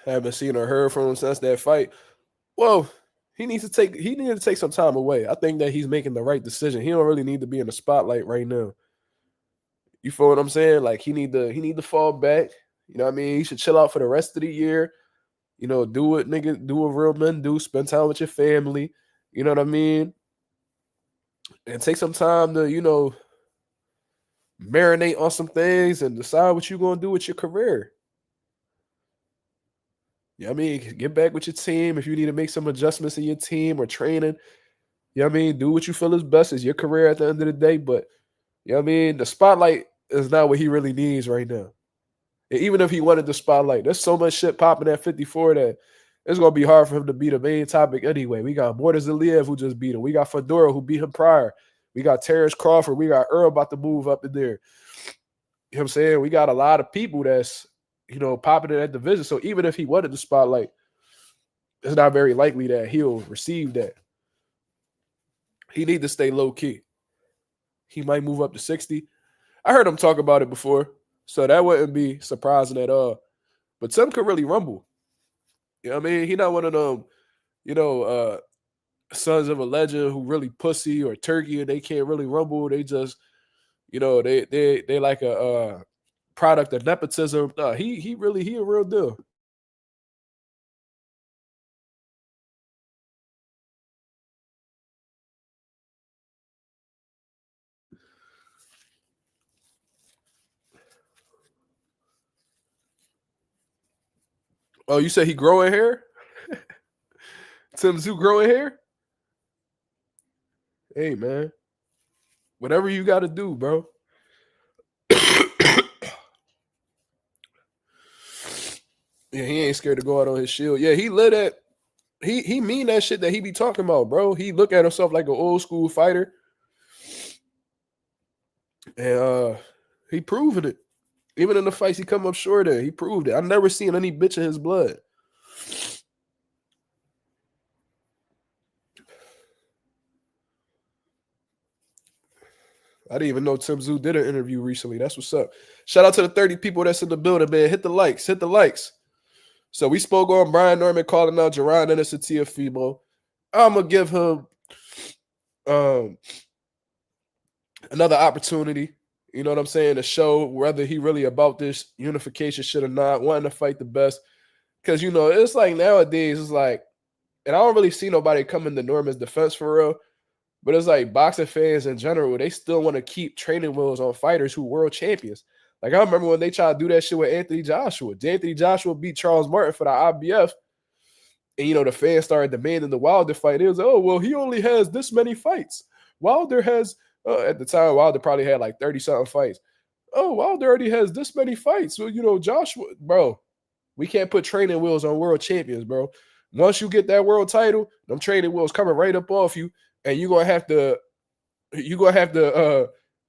Haven't seen or heard from him since that fight. Well, he needs to take some time away. I think that he's making the right decision. He don't really need to be in the spotlight right now. You feel what I'm saying? Like, he need to fall back. You know what I mean? He should chill out for the rest of the year. Do what real men do. Spend time with your family. You know what I mean? And take some time to, marinate on some things and decide what you're going to do with your career. You know what I mean? Get back with your team. If you need to make some adjustments in your team or training, you know what I mean? Do what you feel is best. It's your career at the end of the day. But, you know what I mean? The spotlight is not what he really needs right now. And even if he wanted the spotlight, there's so much shit popping at 54 that it's going to be hard for him to be the main topic anyway. We got Borders Zaliev who just beat him. We got Fedora who beat him prior. We got Terrence Crawford. We got Earl about to move up in there. You know what I'm saying? We got a lot of people that's, popping in that division. So even if he wanted the spotlight, it's not very likely that he'll receive that. He need to stay low key. He might move up to 60. I heard him talk about it before, so that wouldn't be surprising at all. But Tim could really rumble. You know what I mean? He not one of them, sons of a legend who really pussy or turkey and they can't really rumble. They just, they like a product of nepotism. No, he a real deal. Oh, you said he growing hair? Tim Tszyu growing hair? Hey, man. Whatever you got to do, bro. Yeah, he ain't scared to go out on his shield. Yeah, he lit at he mean that shit that he be talking about, bro. He look at himself like an old school fighter. And he proving it. Even in the fights he come up short at, he proved it. I never seen any bitch in his blood. I didn't even know Tim Tszyu did an interview recently. That's what's up. Shout out to the 30 people that's in the building, man. Hit the likes. Hit the likes. So we spoke on Brian Norman calling out Jaron, Ennis, and Teofimo. I'm going to give him another opportunity. You know what I'm saying? To show whether he really about this unification shit or not, wanting to fight the best. Because, it's like nowadays, it's like, and I don't really see nobody coming to Norman's defense for real, but it's like boxing fans in general, they still want to keep training wheels on fighters who world champions. Like, I remember when they tried to do that shit with Anthony Joshua. Anthony Joshua beat Charles Martin for the IBF. And, the fans started demanding the Wilder fight. It was, oh, well, he only has this many fights. Wilder has, at the time, Wilder probably had like 30-something fights. Oh, Wilder already has this many fights. So, Joshua, bro, we can't put training wheels on world champions, bro. Once you get that world title, them training wheels coming right up off you, and you're gonna have to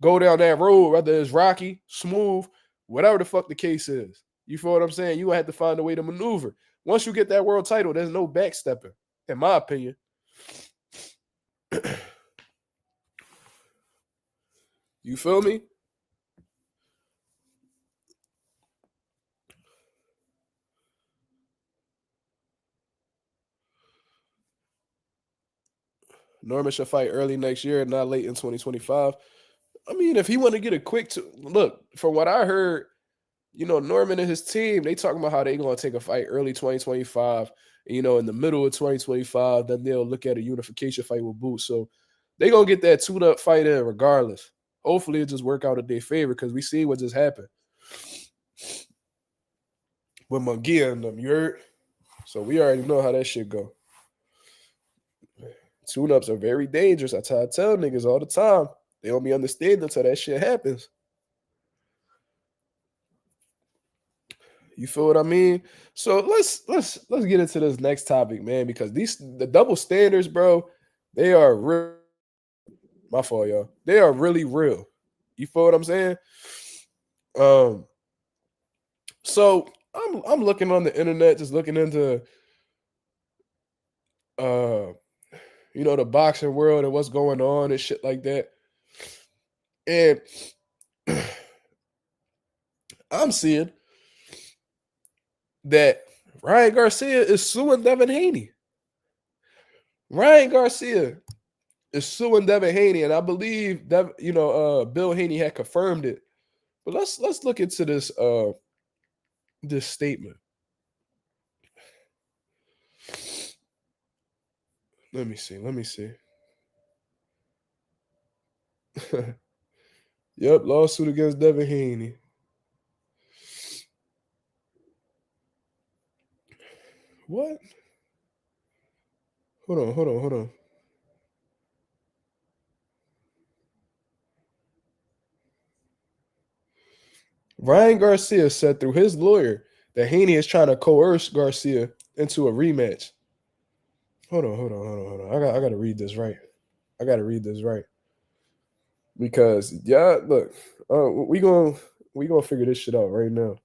go down that road, whether it's rocky, smooth, whatever the fuck the case is. You feel what I'm saying? You gonna have to find a way to maneuver. Once you get that world title, there's no backstepping, in my opinion. You feel me? Norman should fight early next year, not late in 2025. I mean, if he want to get a quick look, from what I heard, Norman and his team, they talking about how they going to take a fight early 2025. In the middle of 2025, then they'll look at a unification fight with Boots. So they going to get that tune-up fight in regardless. Hopefully it just work out in their favor because we see what just happened with Munguia and them. You heard? So we already know how that shit go. Tune-ups are very dangerous. That's how I tell niggas all the time. They don't be understanding until that shit happens. You feel what I mean? So let's get into this next topic, man, because the double standards, bro, they are real. My fault, y'all. They are really real. You feel what I'm saying? So I'm looking on the internet, just looking into the boxing world and what's going on and shit like that. And I'm seeing that Ryan Garcia is suing Devin Haney. Ryan Garcia is suing Devin Haney, and I believe that Bill Haney had confirmed it. But let's look into this statement. Let me see. Yep, lawsuit against Devin Haney. What? Hold on. Ryan Garcia said through his lawyer that Haney is trying to coerce Garcia into a rematch. Hold on. I got to read this right. Because look, we gonna figure this shit out right now.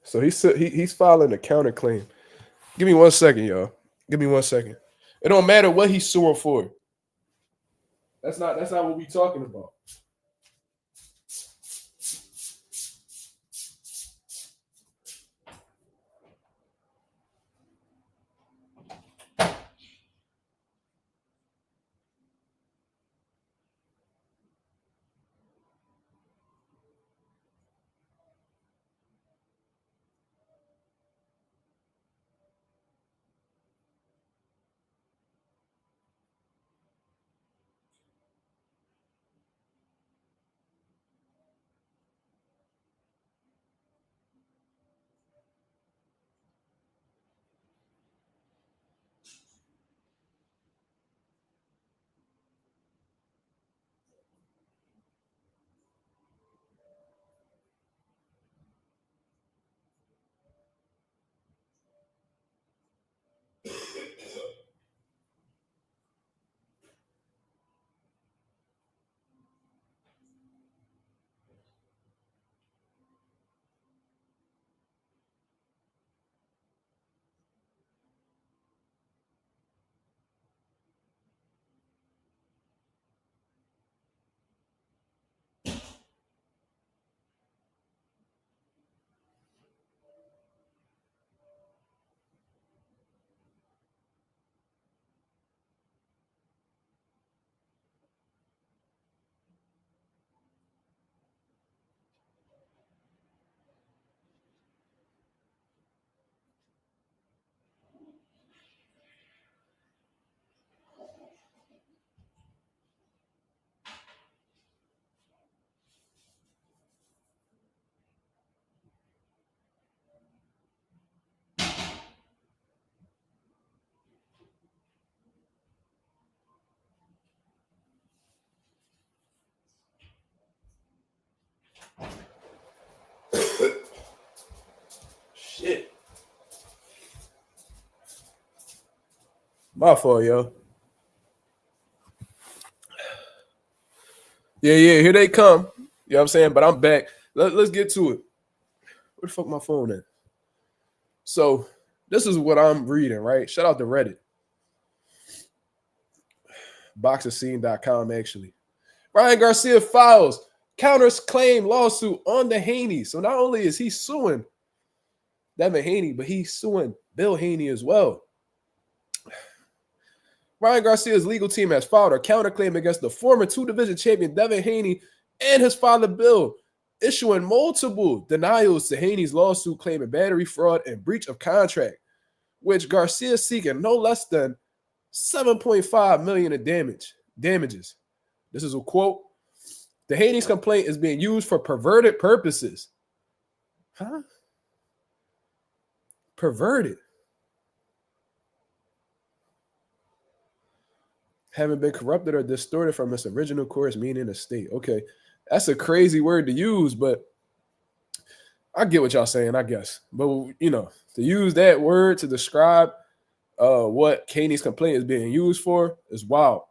So he's filing a counterclaim. Give me 1 second, y'all. Give me 1 second. It don't matter what he's suing for. That's not what we talking about. Shit. My fault, yo. Yeah, here they come. You know what I'm saying? But I'm back. Let's get to it. Where the fuck my phone at? So this is what I'm reading, right? Shout out to Reddit. Boxerscene.com, actually. Ryan Garcia files counterclaim lawsuit on the Haney. So not only is he suing Devin Haney, but he's suing Bill Haney as well. Ryan Garcia's legal team has filed a counterclaim against the former two-division champion Devin Haney and his father Bill, issuing multiple denials to Haney's lawsuit claiming battery, fraud, and breach of contract, which Garcia is seeking no less than $7.5 million in damages. This is a quote. The Haney's complaint is being used for perverted purposes. Huh? Perverted. Haven't been corrupted or distorted from its original course, meaning a state. Okay, that's a crazy word to use, but I get what y'all saying, I guess. But, you know, to use that word to describe what Haney's complaint is being used for is wild.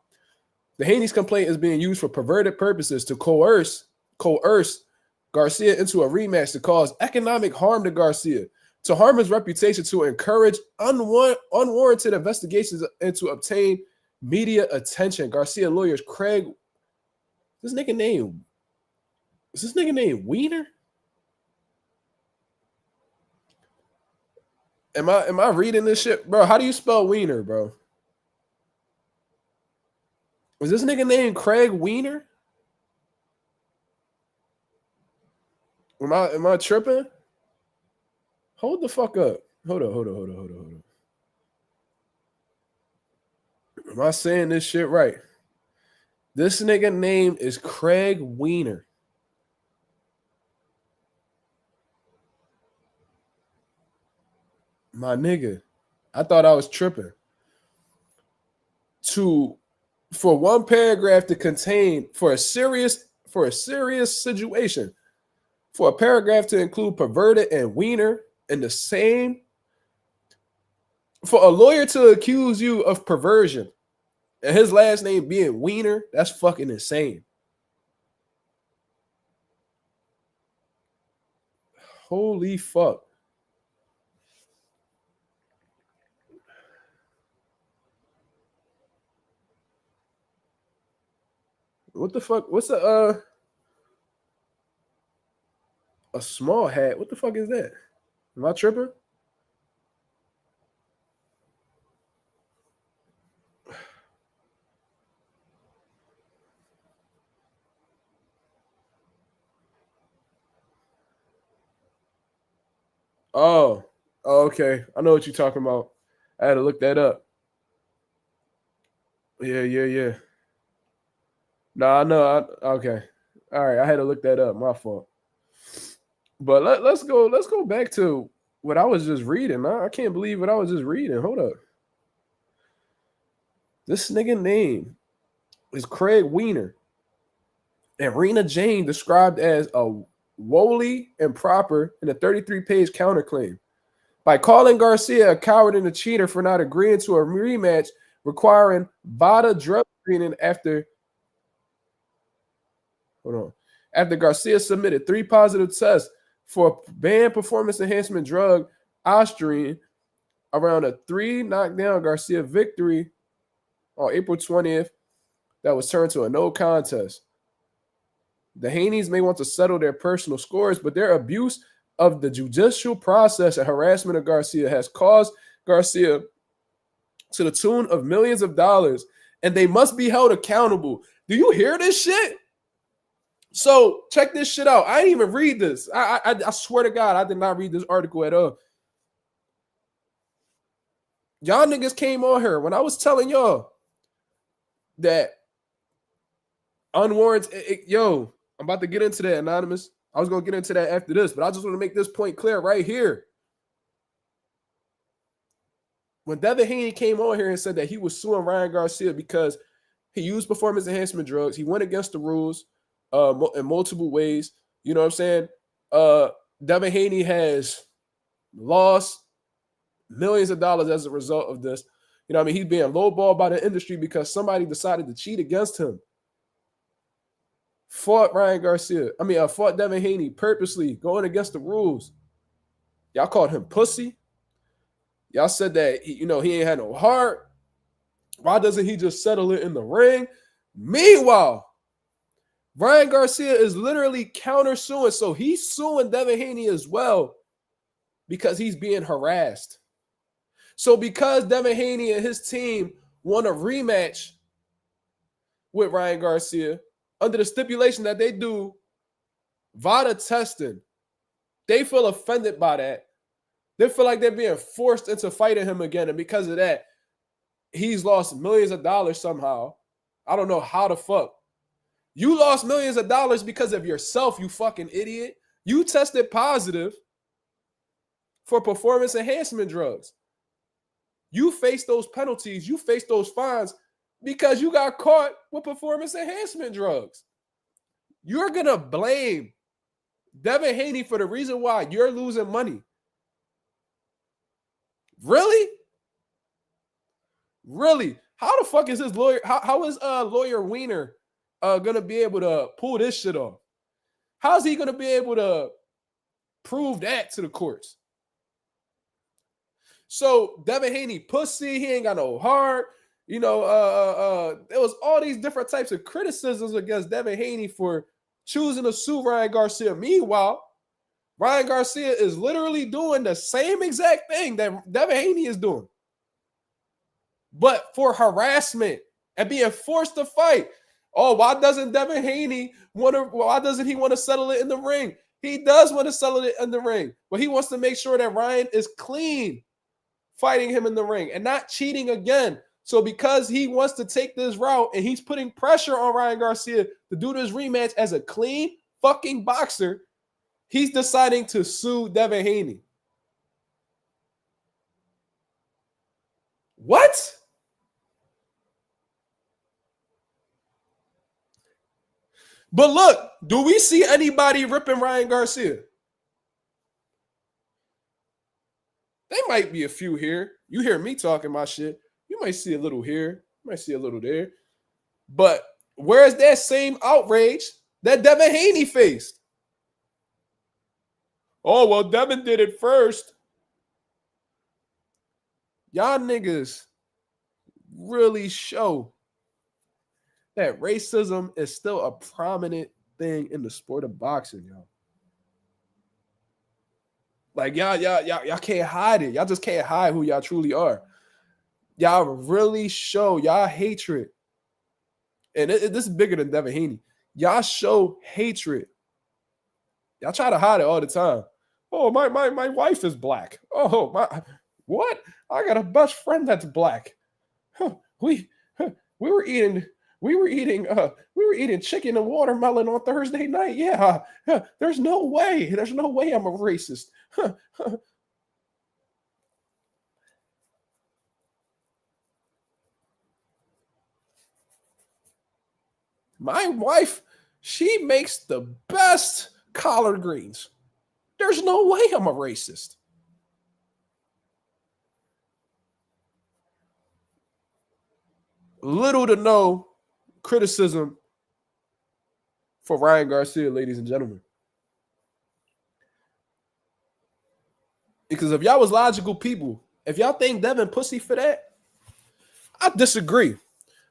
The Haney's complaint is being used for perverted purposes to coerce Garcia into a rematch to cause economic harm to Garcia, to harm his reputation, to encourage unwarranted investigations, and to obtain media attention. Garcia lawyers Craig, is this nigga named Wiener? Am I reading this shit, bro? How do you spell Wiener, bro? Was this nigga named Craig Wiener? Am I tripping? Hold the fuck up. Hold on. Am I saying this shit right? This nigga name is Craig Wiener. My nigga, I thought I was tripping. For one paragraph to contain for a serious situation, for a paragraph to include perverted and Wiener in the same, for a lawyer to accuse you of perversion and his last name being Wiener, that's fucking insane. Holy fuck. What the fuck? What's a small hat? What the fuck is that? Am I tripping? Oh, okay. I know what you're talking about. I had to look that up. Yeah. Nah, I know. Okay. All right. I had to look that up. My fault. But let's go back to what I was just reading. I can't believe what I was just reading. Hold up. This nigga name is Craig Wiener. And Rena Jane described as a woefully improper in a 33-page counterclaim. By calling Garcia a coward and a cheater for not agreeing to a rematch requiring VADA drug screening after Garcia submitted 3 positive tests for banned performance enhancement drug Ostrine around a 3 knockdown Garcia victory on April 20th that was turned to a no contest. The Haneys may want to settle their personal scores, but their abuse of the judicial process and harassment of Garcia has caused Garcia to the tune of millions of dollars, and they must be held accountable. Do you hear this shit? So check this shit out. I didn't even read this. I swear to God, I did not read this article at all. Y'all niggas came on here when I was telling y'all that unwarranted. Yo, I'm about to get into that, Anonymous. I was going to get into that after this, but I just want to make this point clear right here. When Devin Haney came on here and said that he was suing Ryan Garcia because he used performance enhancement drugs, he went against the rules in multiple ways. You know what I'm saying? Devin Haney has lost millions of dollars as a result of this. You know what I mean? He's being lowballed by the industry because somebody decided to cheat against him. Fought Devin Haney purposely going against the rules. Y'all called him pussy. Y'all said that, he ain't had no heart. Why doesn't he just settle it in the ring? Meanwhile, Ryan Garcia is literally counter-suing. So he's suing Devin Haney as well because he's being harassed. So because Devin Haney and his team want a rematch with Ryan Garcia, under the stipulation that they do VADA testing, they feel offended by that. They feel like they're being forced into fighting him again. And because of that, he's lost millions of dollars somehow. I don't know how the fuck. You lost millions of dollars because of yourself, you fucking idiot. You tested positive for performance enhancement drugs. You face those penalties. You face those fines because you got caught with performance enhancement drugs. You're going to blame Devin Haney for the reason why you're losing money. Really? Really? How the fuck is his lawyer? How is lawyer Wiener going to be able to pull this shit off? How is he going to be able to prove that to the courts? So Devin Haney pussy, he ain't got no heart. There was all these different types of criticisms against Devin Haney for choosing to sue Ryan Garcia. Meanwhile, Ryan Garcia is literally doing the same exact thing that Devin Haney is doing, but for harassment and being forced to fight. Oh, why doesn't Devin Haney why doesn't he want to settle it in the ring? He does want to settle it in the ring, but he wants to make sure that Ryan is clean fighting him in the ring and not cheating again. So because he wants to take this route and he's putting pressure on Ryan Garcia to do this rematch as a clean fucking boxer, he's deciding to sue Devin Haney. What? But look, do we see anybody ripping Ryan Garcia? There might be a few here. You hear me talking my shit. You might see a little here. You might see a little there. But where's that same outrage that Devin Haney faced? Oh, well, Devin did it first. Y'all niggas really show that racism is still a prominent thing in the sport of boxing, y'all. Like, y'all can't hide it. Y'all just can't hide who y'all truly are. Y'all really show y'all hatred. And this is bigger than Devin Haney. Y'all show hatred. Y'all try to hide it all the time. Oh, my wife is black. Oh, what? I got a best friend that's black. Huh, we were eating chicken and watermelon on Thursday night. Yeah. There's no way I'm a racist. My wife, she makes the best collard greens. There's no way I'm a racist. Little to no criticism for Ryan Garcia, ladies and gentlemen. Because if y'all was logical people, if y'all think Devin pussy for that, I disagree.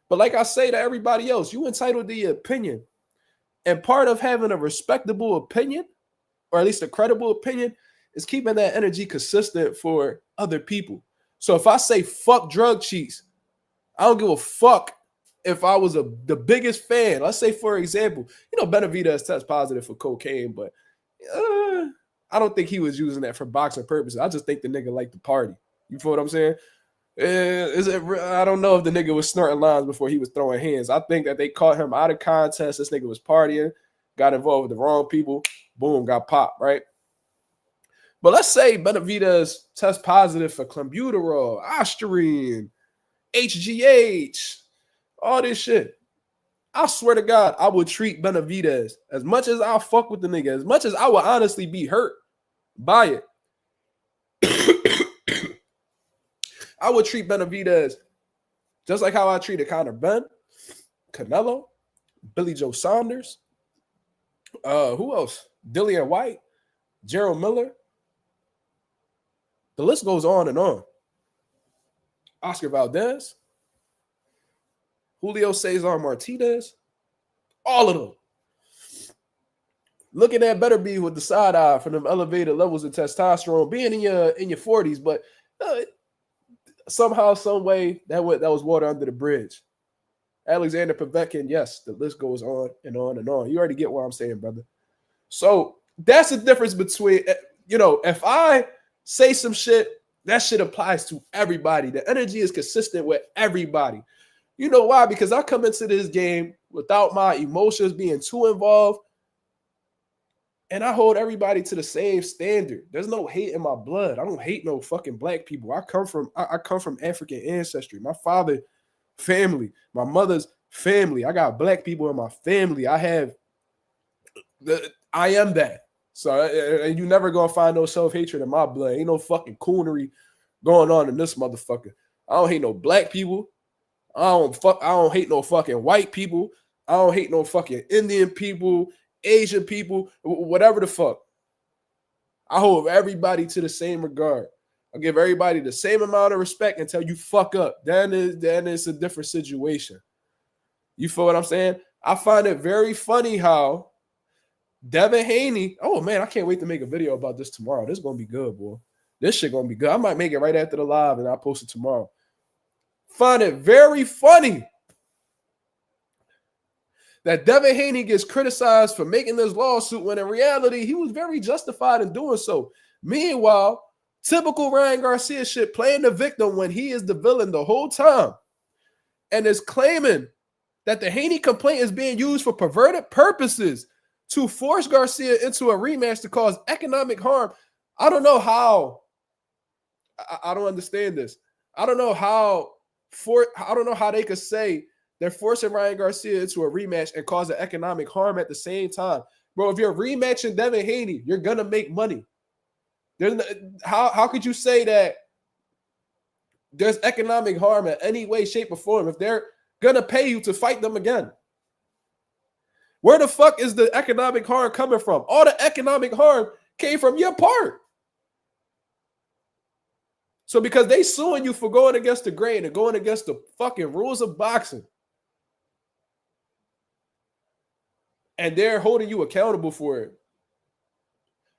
But like I say to everybody else, you entitled to your opinion. And part of having a respectable opinion, or at least a credible opinion, is keeping that energy consistent for other people. So if I say fuck drug cheats, I don't give a fuck if I was the biggest fan. Let's say, for example, Benavidez test positive for cocaine, but I don't think he was using that for boxing purposes. I just think the nigga liked to party. You feel what I'm saying? I don't know if the nigga was snorting lines before he was throwing hands. I think that they caught him out of contest. This nigga was partying, got involved with the wrong people. Boom, got popped, right? But let's say Benavidez test positive for clenbuterol, Ostarine, HGH, all this shit. I swear to God, I would treat Benavidez as much as I'll fuck with the nigga, as much as I would honestly be hurt by it. would treat Benavidez just like how I treated Conor Benn, Canelo, Billy Joe Saunders, who else? Dillian White, Gerald Miller. The list goes on and on. Oscar Valdez, Julio Cesar Martinez, all of them. Looking at better be with the side eye for them elevated levels of testosterone, being in your 40s, but somehow, some way, that was water under the bridge. Alexander Povetkin, yes, the list goes on and on and on. You already get what I'm saying, brother. So that's the difference between, if I say some shit, that shit applies to everybody. The energy is consistent with everybody. You know why? Because I come into this game without my emotions being too involved, and I hold everybody to the same standard. There's no hate in my blood. I don't hate no fucking black people. I come from African ancestry. My father family, my mother's family. I got black people in my family. I am that. So, and you never gonna find no self-hatred in my blood. Ain't no fucking coonery going on in this motherfucker. I don't hate no black people. I don't hate no fucking white people. I don't hate no fucking Indian people, Asian people, whatever the fuck. I hold everybody to the same regard. I give everybody the same amount of respect until you fuck up. Then it's a different situation. You feel what I'm saying? I find it very funny how Devin Haney, oh man, I can't wait to make a video about this tomorrow. This is going to be good, boy. This shit going to be good. I might make it right after the live and I'll post it tomorrow. Find it very funny that Devin Haney gets criticized for making this lawsuit when in reality, he was very justified in doing so. Meanwhile, typical Ryan Garcia shit, playing the victim when he is the villain the whole time and is claiming that the Haney complaint is being used for perverted purposes to force Garcia into a rematch to cause economic harm. I don't know how. I don't understand this. I don't know how they could say they're forcing Ryan Garcia into a rematch and causing economic harm at the same time. Bro, if you're rematching Devin Haney, you're going to make money. How could you say that there's economic harm in any way, shape, or form if they're going to pay you to fight them again? Where the fuck is the economic harm coming from? All the economic harm came from your part. So because they suing you for going against the grain and going against the fucking rules of boxing, and they're holding you accountable for it,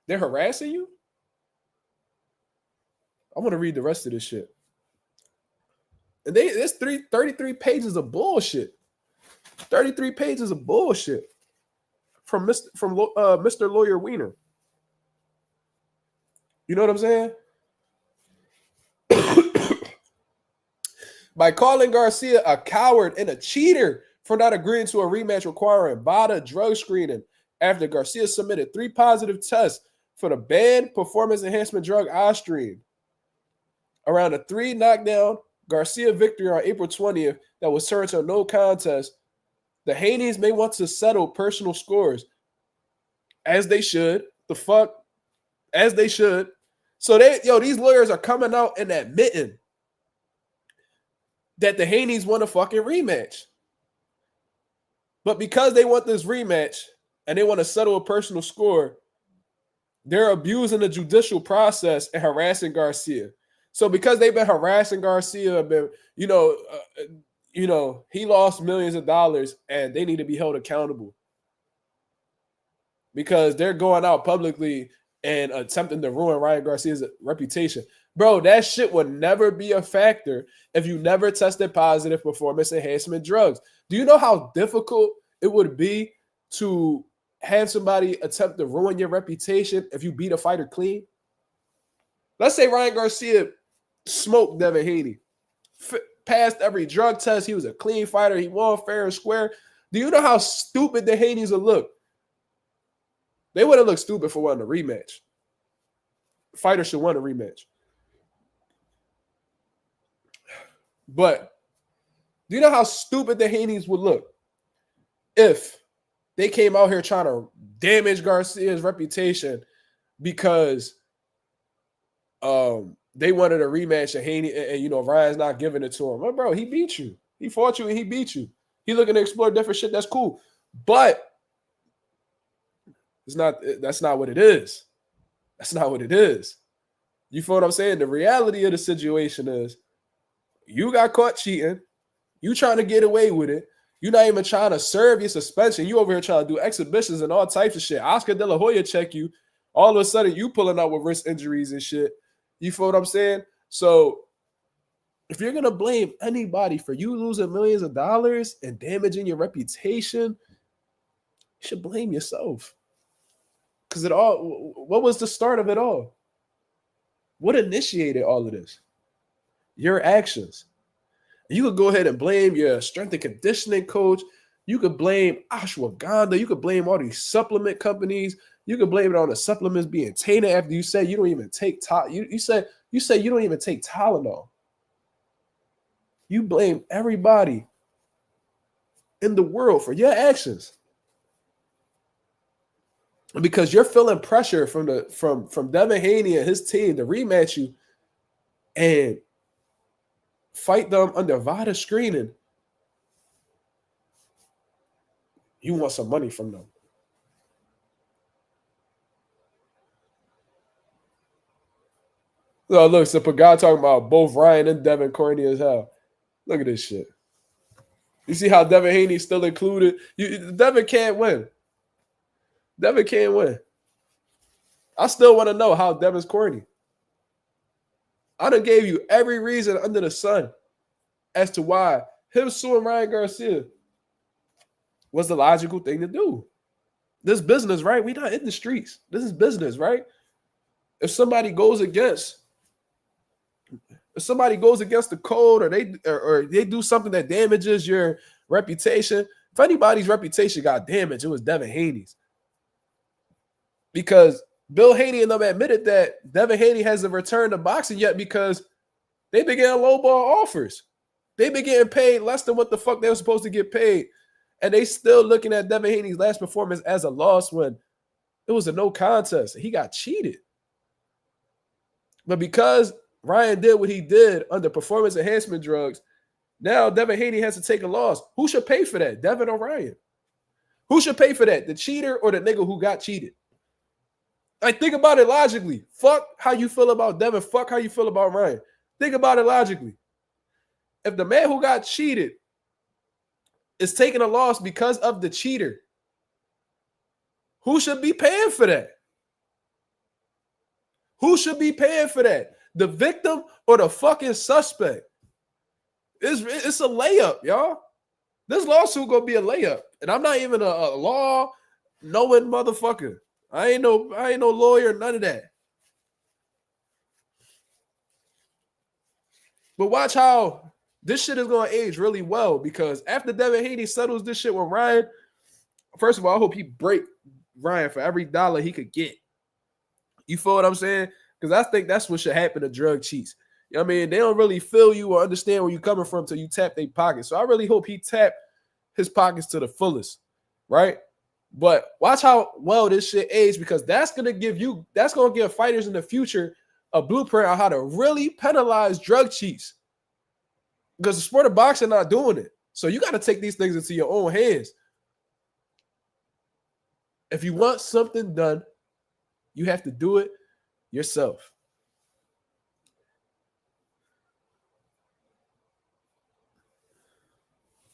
they're harassing you? I want to read the rest of this shit. And it's 33 pages of bullshit. 33 pages of bullshit from Mr. Lawyer Wiener. You know what I'm saying? By calling Garcia a coward and a cheater for not agreeing to a rematch requiring BADA drug screening after Garcia submitted 3 positive tests for the banned performance enhancement drug Ostrine. Around a 3 knockdown Garcia victory on April 20th that was turned to a no contest, the Haneys may want to settle personal scores. As they should. The fuck? As they should. So these lawyers are coming out and admitting that the Haneys want a fucking rematch. But because they want this rematch and they want to settle a personal score, they're abusing the judicial process and harassing Garcia. So because they've been harassing Garcia, he lost millions of dollars and they need to be held accountable because they're going out publicly and attempting to ruin Ryan Garcia's reputation. Bro, that shit would never be a factor if you never tested positive performance enhancement drugs. Do you know how difficult it would be to have somebody attempt to ruin your reputation if you beat a fighter clean? Let's say Ryan Garcia smoked Devin Haney, passed every drug test. He was a clean fighter. He won fair and square. Do you know how stupid the Haneys would look? They would have looked stupid for wanting a rematch. Fighters should want a rematch. But do you know how stupid the Haneys would look if they came out here trying to damage Garcia's reputation because they wanted a rematch and Haney and Ryan's not giving it to him. Well, bro, he beat you. He fought you and he beat you. He looking to explore different shit. That's cool. But that's not what it is. That's not what it is. You feel what I'm saying? The reality of the situation is you got caught cheating. You trying to get away with it. You're not even trying to serve your suspension. You over here trying to do exhibitions and all types of shit. Oscar De La Hoya check you. All of a sudden, you pulling out with wrist injuries and shit. You feel what I'm saying? So if you're going to blame anybody for you losing millions of dollars and damaging your reputation, you should blame yourself. Because what was the start of it all? What initiated all of this? Your actions. You could go ahead and blame your strength and conditioning coach. You could blame ashwagandha. You could blame all these supplement companies. You could blame it on the supplements being tainted after you said you don't even take you say you don't even take Tylenol. You blame everybody in the world for your actions. Because you're feeling pressure from Devin Haney and his team to rematch you and fight them under VADA screening. You want some money from them. So look, so Pagat talking about both Ryan and Devin corny as hell. Look at this shit. You see how Devin Haney's still included? Devin can't win. Devin can't win. I still want to know how Devin's corny. I done gave you every reason under the sun as to why him suing Ryan Garcia was the logical thing to do. This business, right? We're not in the streets. This is business, right? If somebody goes against the code or they do something that damages your reputation, if anybody's reputation got damaged, it was Devin Haney's. Because Bill Haney and them admitted that Devin Haney hasn't returned to boxing yet because they been getting lowball offers. They been getting paid less than what the fuck they were supposed to get paid. And they still looking at Devin Haney's last performance as a loss when it was a no contest. He got cheated. But because Ryan did what he did under performance enhancement drugs, now Devin Haney has to take a loss. Who should pay for that? Devin or Ryan? Who should pay for that? The cheater or the nigga who got cheated? Like, think about it logically. Fuck how you feel about Devin. Fuck how you feel about Ryan. Think about it logically. If the man who got cheated is taking a loss because of the cheater, who should be paying for that? Who should be paying for that? The victim or the fucking suspect? It's a layup, y'all. This lawsuit gonna be a layup. And I'm not even a law knowing motherfucker. I ain't no lawyer, none of that. But watch how this shit is going to age really well, because after Devin Haney settles this shit with Ryan, first of all, I hope he break Ryan for every dollar he could get. You feel what I'm saying? Because I think that's what should happen to drug cheats. You know what I mean? They don't really feel you or understand where you're coming from until you tap their pockets. So I really hope he tap his pockets to the fullest, right? But watch how well this shit age, because that's going to give fighters in the future a blueprint on how to really penalize drug cheats. Because the sport of boxing not doing it. So you got to take these things into your own hands. If you want something done, you have to do it yourself.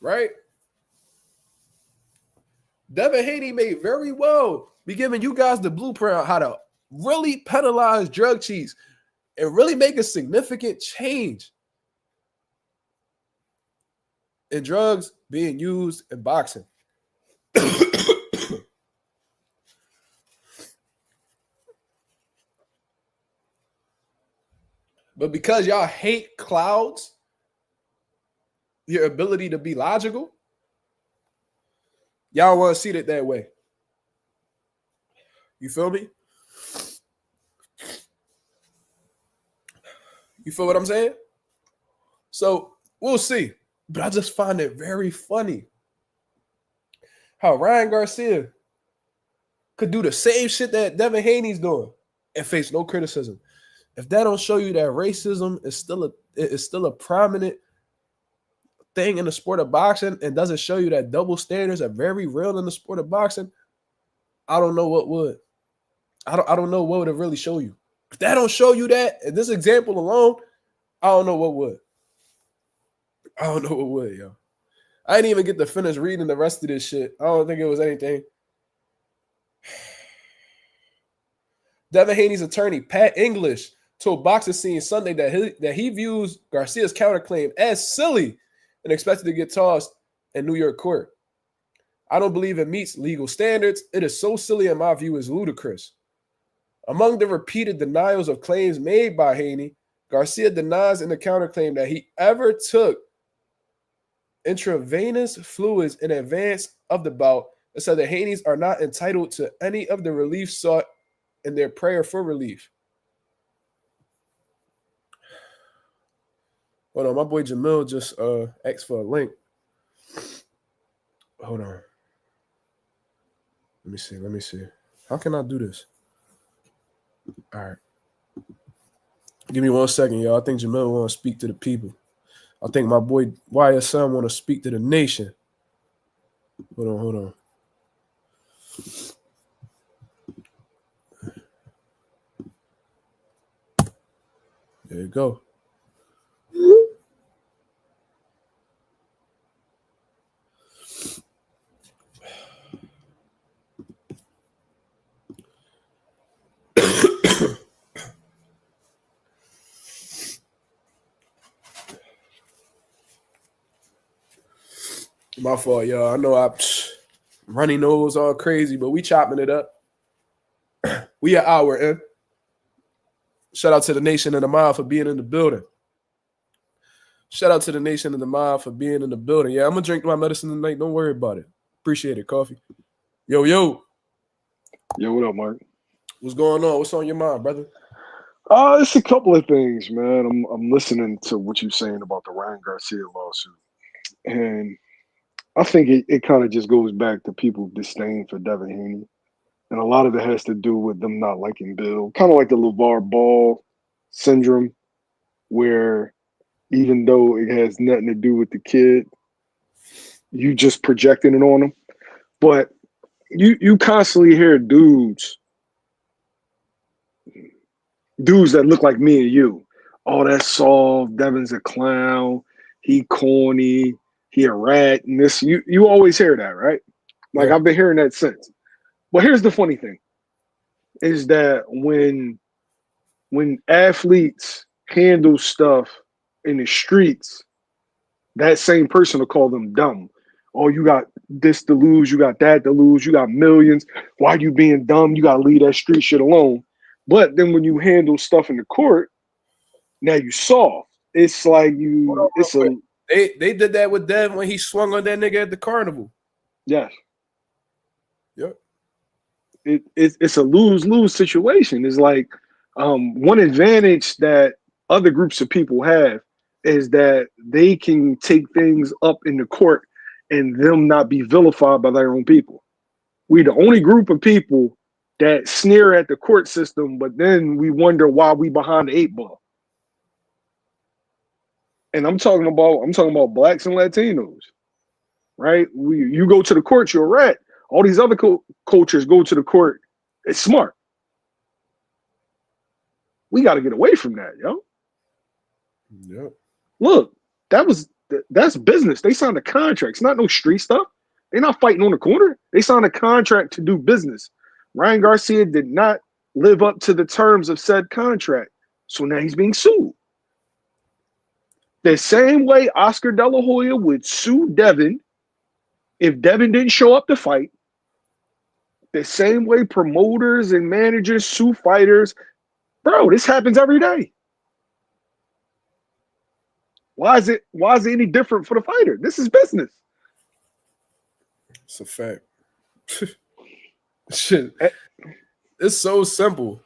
Right? Devin Haney may very well be giving you guys the blueprint on how to really penalize drug cheats and really make a significant change in drugs being used in boxing. But because y'all hate clouds, your ability to be logical, y'all want to see it that way. You feel me? You feel what I'm saying? So we'll see. But I just find it very funny how Ryan Garcia could do the same shit that Devin Haney's doing and face no criticism if that don't show you that racism is still a prominent thing in the sport of boxing and doesn't show you that double standards are very real in the sport of boxing, I don't know what would. I don't know what would really show you. If that don't show you that, and this example alone, I don't know what would. I don't know what would, yo. I didn't even get to finish reading the rest of this shit. I don't think it was anything. Devin Haney's attorney, Pat English, told Boxing Scene Sunday that he views Garcia's counterclaim as silly and expected to get tossed in New York court. I don't believe it meets legal standards. It is so silly in my view, it's ludicrous. Among the repeated denials of claims made by Haney, Garcia denies in the counterclaim that he ever took intravenous fluids in advance of the bout and said the Haneys are not entitled to any of the relief sought in their prayer for relief. Hold on, my boy Jamil just asked for a link. Hold on. Let me see. How can I do this? All right. Give me 1 second, y'all. I think Jamil want to speak to the people. I think my boy YSM want to speak to the nation. Hold on. There you go. My fault, y'all. I know I'm running nose all crazy, but we chopping it up. We an hour in. Shout out to the nation and the mob for being in the building. Shout out to the nation and the mob for being in the building. Yeah, I'm going to drink my medicine tonight. Don't worry about it. Appreciate it, coffee. Yo.
Yo, what up, Mark?
What's going on? What's on your mind, brother?
It's a couple of things, man. I'm listening to what you're saying about the Ryan Garcia lawsuit. And I think it kind of just goes back to people's disdain for Devin Haney. And a lot of it has to do with them not liking Bill. Kind of like the LeVar Ball syndrome, where even though it has nothing to do with the kid, you just projecting it on him. But you constantly hear dudes that look like me and you. Oh, that's soft. Devin's a clown. He corny. He a rat. And this, you always hear that, right? Like,
Yeah.
I've been hearing that since. But here's the funny thing, is that when athletes handle stuff in the streets, that same person will call them dumb. Oh, you got this to lose. You got that to lose. You got millions. Why you being dumb? You got to leave that street shit alone. But then when you handle stuff in the court, now you soft. It's like
They did that with Devin when he swung on that nigga at the carnival.
Yes.
Yep.
It's a lose-lose situation. It's like one advantage that other groups of people have is that they can take things up in the court and them not be vilified by their own people. We the only group of people that sneer at the court system, but then we wonder why we behind the 8 ball. And I'm talking about blacks and Latinos, right? You go to the court, you're a rat. All these other cultures go to the court. It's smart. We got to get away from that, yo.
Yep.
Look, that's business. They signed a contract. It's not no street stuff. They're not fighting on the corner. They signed a contract to do business. Ryan Garcia did not live up to the terms of said contract. So now he's being sued. The same way Oscar De La Hoya would sue Devin if Devin didn't show up to fight. The same way promoters and managers sue fighters. Bro, this happens every day. Why is it any different for the fighter? This is business.
It's a fact. Shit. It's so simple.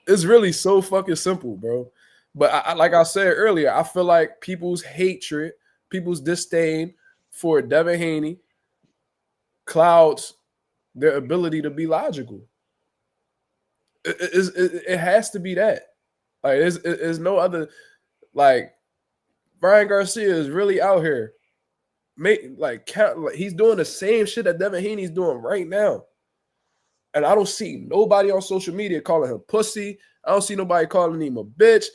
It's really so fucking simple, bro. But I like I said earlier, I feel like people's hatred, people's disdain for Devin Haney clouds their ability to be logical. It has to be that. Like, there's no other. Like, Ryan Garcia is really out here. He's doing the same shit that Devin Haney's doing right now. And I don't see nobody on social media calling him pussy. I don't see nobody calling him a bitch.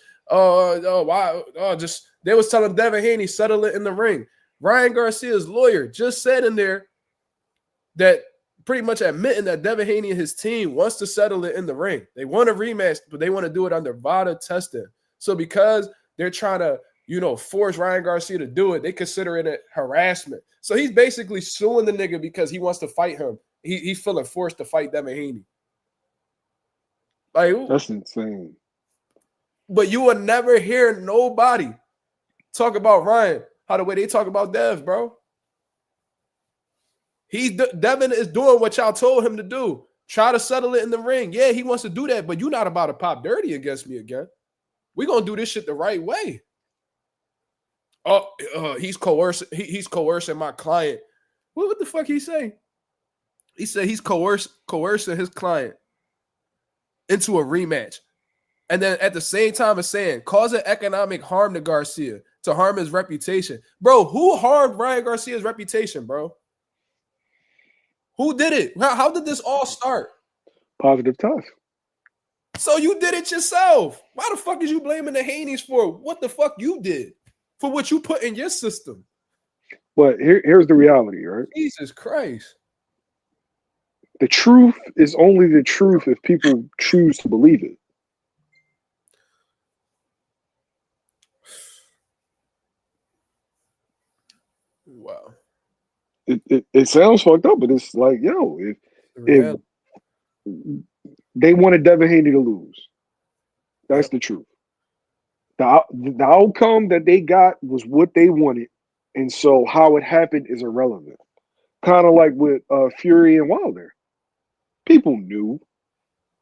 Just they was telling Devin Haney settle it in the ring. Ryan Garcia's lawyer just said in there that pretty much admitting that Devin Haney and his team wants to settle it in the ring. They want a rematch, but they want to do it under VADA testing. So because they're trying to, force Ryan Garcia to do it, they consider it harassment. So he's basically suing the nigga because he wants to fight him. He's feeling forced to fight Devin Haney. Like,
that's insane.
But you will never hear nobody talk about Ryan how the way they talk about Dev, bro. Devin is doing what y'all told him to do. Try to settle it in the ring. Yeah, he wants to do that, but you're not about to pop dirty against me again. We're going to do this shit the right way. He's coercing. He's coercing my client. What the fuck he say? He said he's coercing his client into a rematch. And then at the same time as saying, causing economic harm to Garcia to harm his reputation. Bro, who harmed Ryan Garcia's reputation, bro? Who did it? How did this all start?
Positive test.
So you did it yourself. Why the fuck is you blaming the Haneys for what the fuck you did? For what you put in your system?
But here's the reality, right?
Jesus Christ.
The truth is only the truth if people choose to believe it.
Wow.
It sounds fucked up, but it's like, if they wanted Devin Haney to lose, that's the truth. The outcome that they got was what they wanted, and so how it happened is irrelevant. Kind of like with Fury and Wilder. People knew.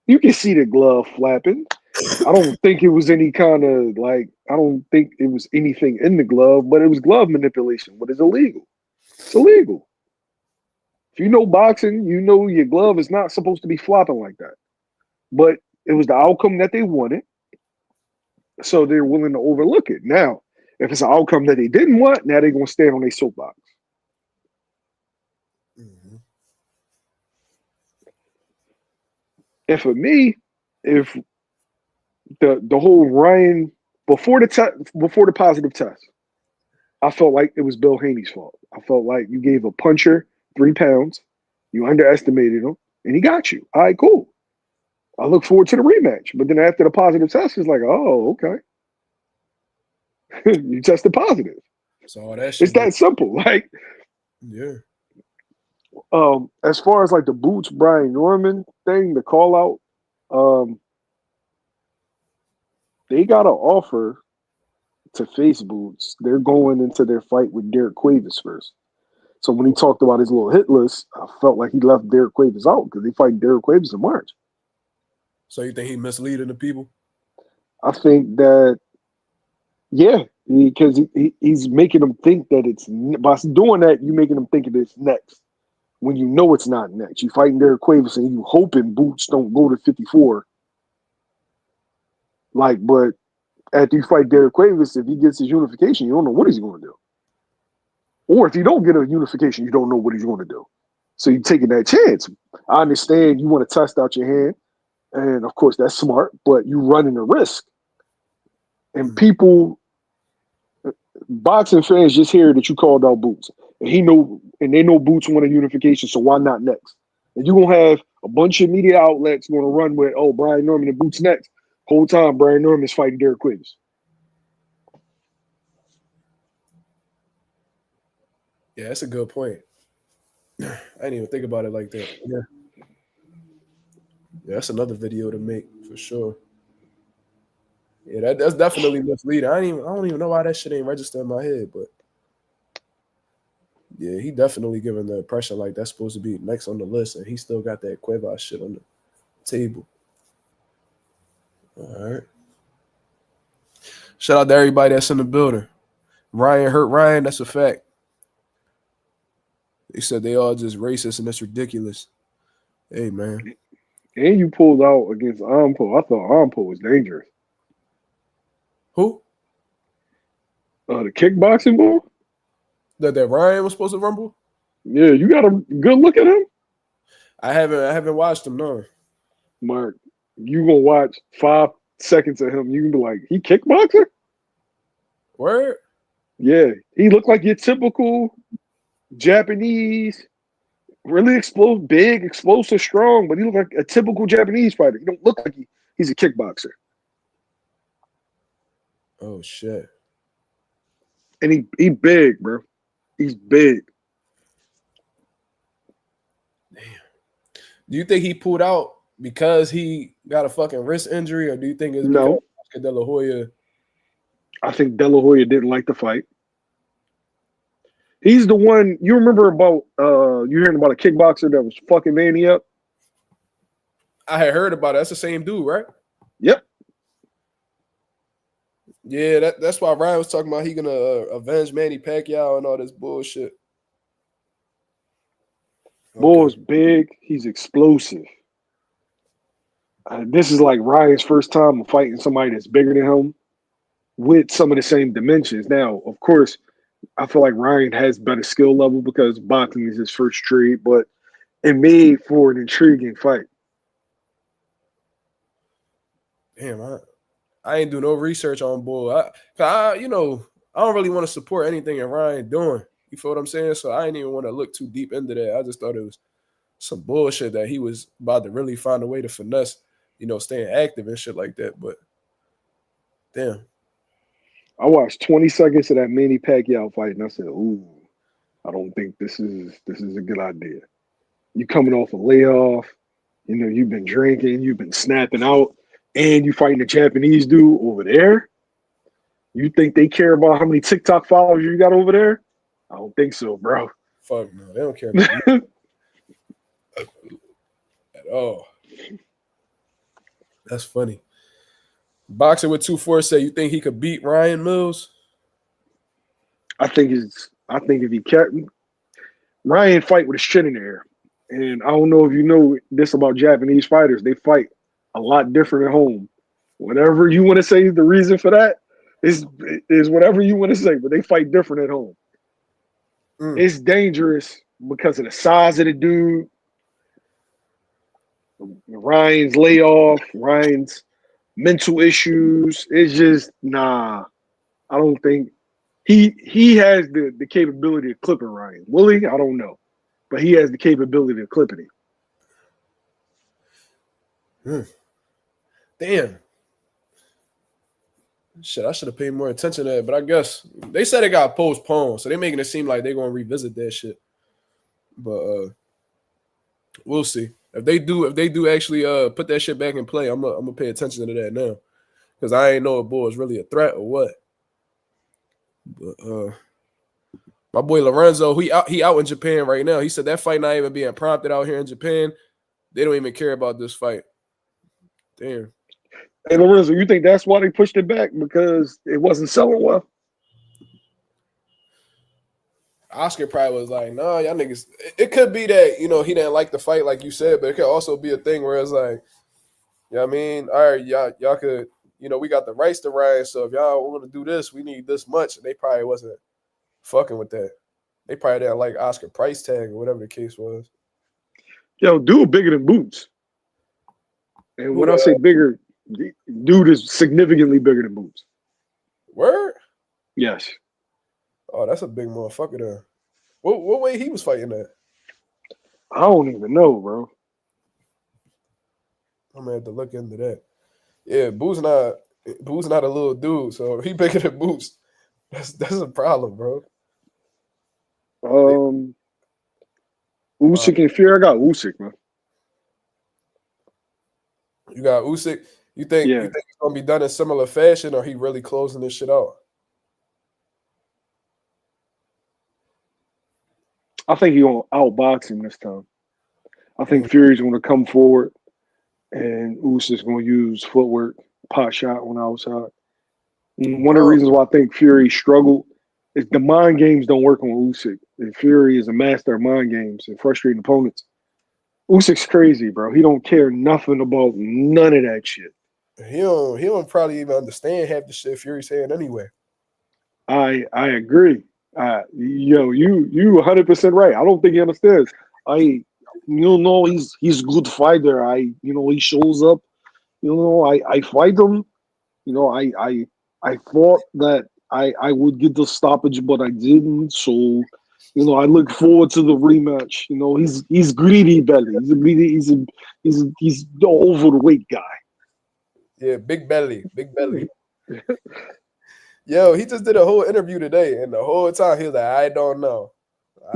You can see the glove flapping. I don't think it was any kind of I don't think it was anything in the glove, but it was glove manipulation. What is illegal? It's illegal. If you know boxing, you know your glove is not supposed to be flopping like that. But it was the outcome that they wanted, so they're willing to overlook it. Now, if it's an outcome that they didn't want, now they're going to stand on their soapbox.
Mm-hmm.
And for me, if the whole Ryan before the positive test, I felt like it was Bill Haney's fault. I felt like you gave a puncher 3 pounds, you underestimated him, and he got you. All right, cool. I look forward to the rematch. But then after the positive test, it's like, oh, okay. You tested positive.
So that shit.
It's that simple.
Yeah.
As far as the Boots Brian Norman thing, the call out, they got an offer to face Boots. They're going into their fight with Derek Cuevas first. So when he talked about his little hit list, I felt like he left Derek Cuevas out because they fight Derek Cuevas in March.
So you think he misleading the people?
I think that, yeah, because he's making them think that it's by doing that, you're making them think that it's next when you know it's not next. You fighting Derek Cuevas and you hoping Boots don't go to 54. But after you fight Derek Cuevas, if he gets his unification, you don't know what he's going to do. Or if you don't get a unification, you don't know what he's going to do. So you're taking that chance. I understand you want to test out your hand. And of course, that's smart, but you're running a risk. And people, boxing fans just hear that you called out Boots. And they know Boots want a unification, so why not next? And you're going to have a bunch of media outlets going to run with, Brian Norman and Boots next. Whole time, Brian Norman's fighting Derek Cuevas.
Yeah, that's a good point. I didn't even think about it like that. Yeah. Yeah, that's another video to make for sure. Yeah, that's definitely misleading. I don't even know why that shit ain't registered in my head, but yeah, he definitely giving the impression like that's supposed to be next on the list, and he still got that Cuevas shit on the table. All right. Shout out to everybody that's in the building. Ryan hurt Ryan, that's a fact. They said they all just racist and that's ridiculous. Hey, man.
And you pulled out against Ampo. I thought Ampo was dangerous.
Who?
The kickboxing boy?
That Ryan was supposed to rumble?
Yeah, you got a good look at him?
I haven't watched him, no.
Mark, you gonna watch 5 seconds of him, you can be like, he kickboxer?
Word?
Yeah, he looked like your typical Japanese, really big, explosive, strong, but he looked like a typical Japanese fighter. He don't look like he's a kickboxer.
Oh shit.
And he big, bro. He's big.
Damn. Do you think he pulled out because he got a fucking wrist injury, or do you think it's because
No,
Oscar De La Hoya?
I think De La Hoya didn't like the fight. He's the one you remember about. You hearing about a kickboxer that was fucking Haney up?
I had heard about it. That's the same dude, right?
Yep.
Yeah, that's why Ryan was talking about he gonna avenge Manny Pacquiao and all this bullshit.
Bull's big. He's explosive. This is like Ryan's first time fighting somebody that's bigger than him with some of the same dimensions. Now, of course, I feel like Ryan has better skill level because boxing is his first trade, but it made for an intriguing fight.
Damn, I ain't do no research on Bull. I don't really want to support anything that Ryan doing. You feel what I'm saying? So I didn't even want to look too deep into that. I just thought it was some bullshit that he was about to really find a way to finesse, staying active and shit like that. But damn.
I watched 20 seconds of that Manny Pacquiao fight, and I said, "Ooh, I don't think this is a good idea." You coming off a layoff, you've been drinking, you've been snapping out, and you fighting a Japanese dude over there. You think they care about how many TikTok followers you got over there? I don't think so, bro.
Fuck no, they don't care about you at all. That's funny. Boxer with 2-4 said, you think he could beat Ryan Mills?
I think if he kept Ryan fight with his chin in the air. And I don't know if you know this about Japanese fighters. They fight a lot different at home. Whatever you want to say, the reason for that is whatever you want to say, but they fight different at home. It's dangerous because of the size of the dude. Ryan's layoff, Ryan's mental issues. It's just I don't think he has the capability of clipping Ryan. Will he? I don't know. But he has the capability of clipping him.
Damn. Shit, I should have paid more attention to that, but I guess they said it got postponed, so they're making it seem like they're gonna revisit that shit. But we'll see. If they do actually put that shit back in play, I'm gonna pay attention to that now. Because I ain't know if Bull is really a threat or what. But my boy Lorenzo, he out in Japan right now. He said that fight not even being prompted out here in Japan. They don't even care about this fight. Damn.
Hey, Lorenzo, you think that's why they pushed it back? Because it wasn't selling well?
Oscar probably was like, nah, y'all niggas. It could be that, he didn't like the fight like you said, but it could also be a thing where it's like, you know what I mean? All right, y'all could, we got the rights to Ryan, so if y'all want to do this, we need this much. And they probably wasn't fucking with that. They probably didn't like Oscar price tag or whatever the case was.
Yo, dude bigger than Boots. And when I say bigger, dude is significantly bigger than Boots.
Word?
Yes.
Oh, that's a big motherfucker there. What way he was fighting at?
I don't even know, bro.
I'm gonna have to look into that. Yeah, Boo's not a little dude, so he bigger than Boots. That's a problem, bro.
Usyk and Fury. I got Usyk, man.
You got Usyk. You think it's gonna be done in similar fashion, or he really closing this shit out?
I think he's gonna outbox him this time. I think Fury's gonna come forward, and Usyk's gonna use footwork, pot shot on the outside. And one of the reasons why I think Fury struggled is the mind games don't work on Usyk. And Fury is a master of mind games and frustrating opponents. Usyk's crazy, bro. He don't care nothing about none of that shit.
He don't probably even understand half the shit Fury's saying anyway.
I agree. You 100% right. I don't think he understands. He's good fighter. He shows up. I fight him. I thought that I would get the stoppage, but I didn't. So, I look forward to the rematch. He's greedy belly. He's a greedy. He's the overweight guy.
Yeah, big belly, big belly. Yo, he just did a whole interview today, and the whole time he was like, "I don't know."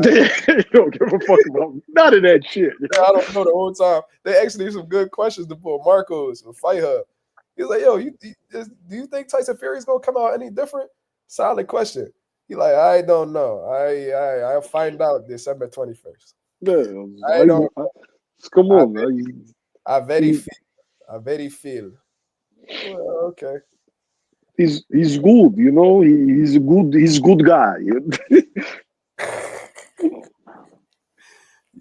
You don't give a fuck about none of that shit.
I don't know the whole time. They actually some good questions to put Marcos or Fight Hub. He's like, "Yo, do you think Tyson Fury's gonna come out any different?" Solid question. He like, "I don't know. I'll find out December 21st. I don't.
Come
I
on,
very,
man.
I very feel. I very feel." Well, okay.
He's good. He's a good guy.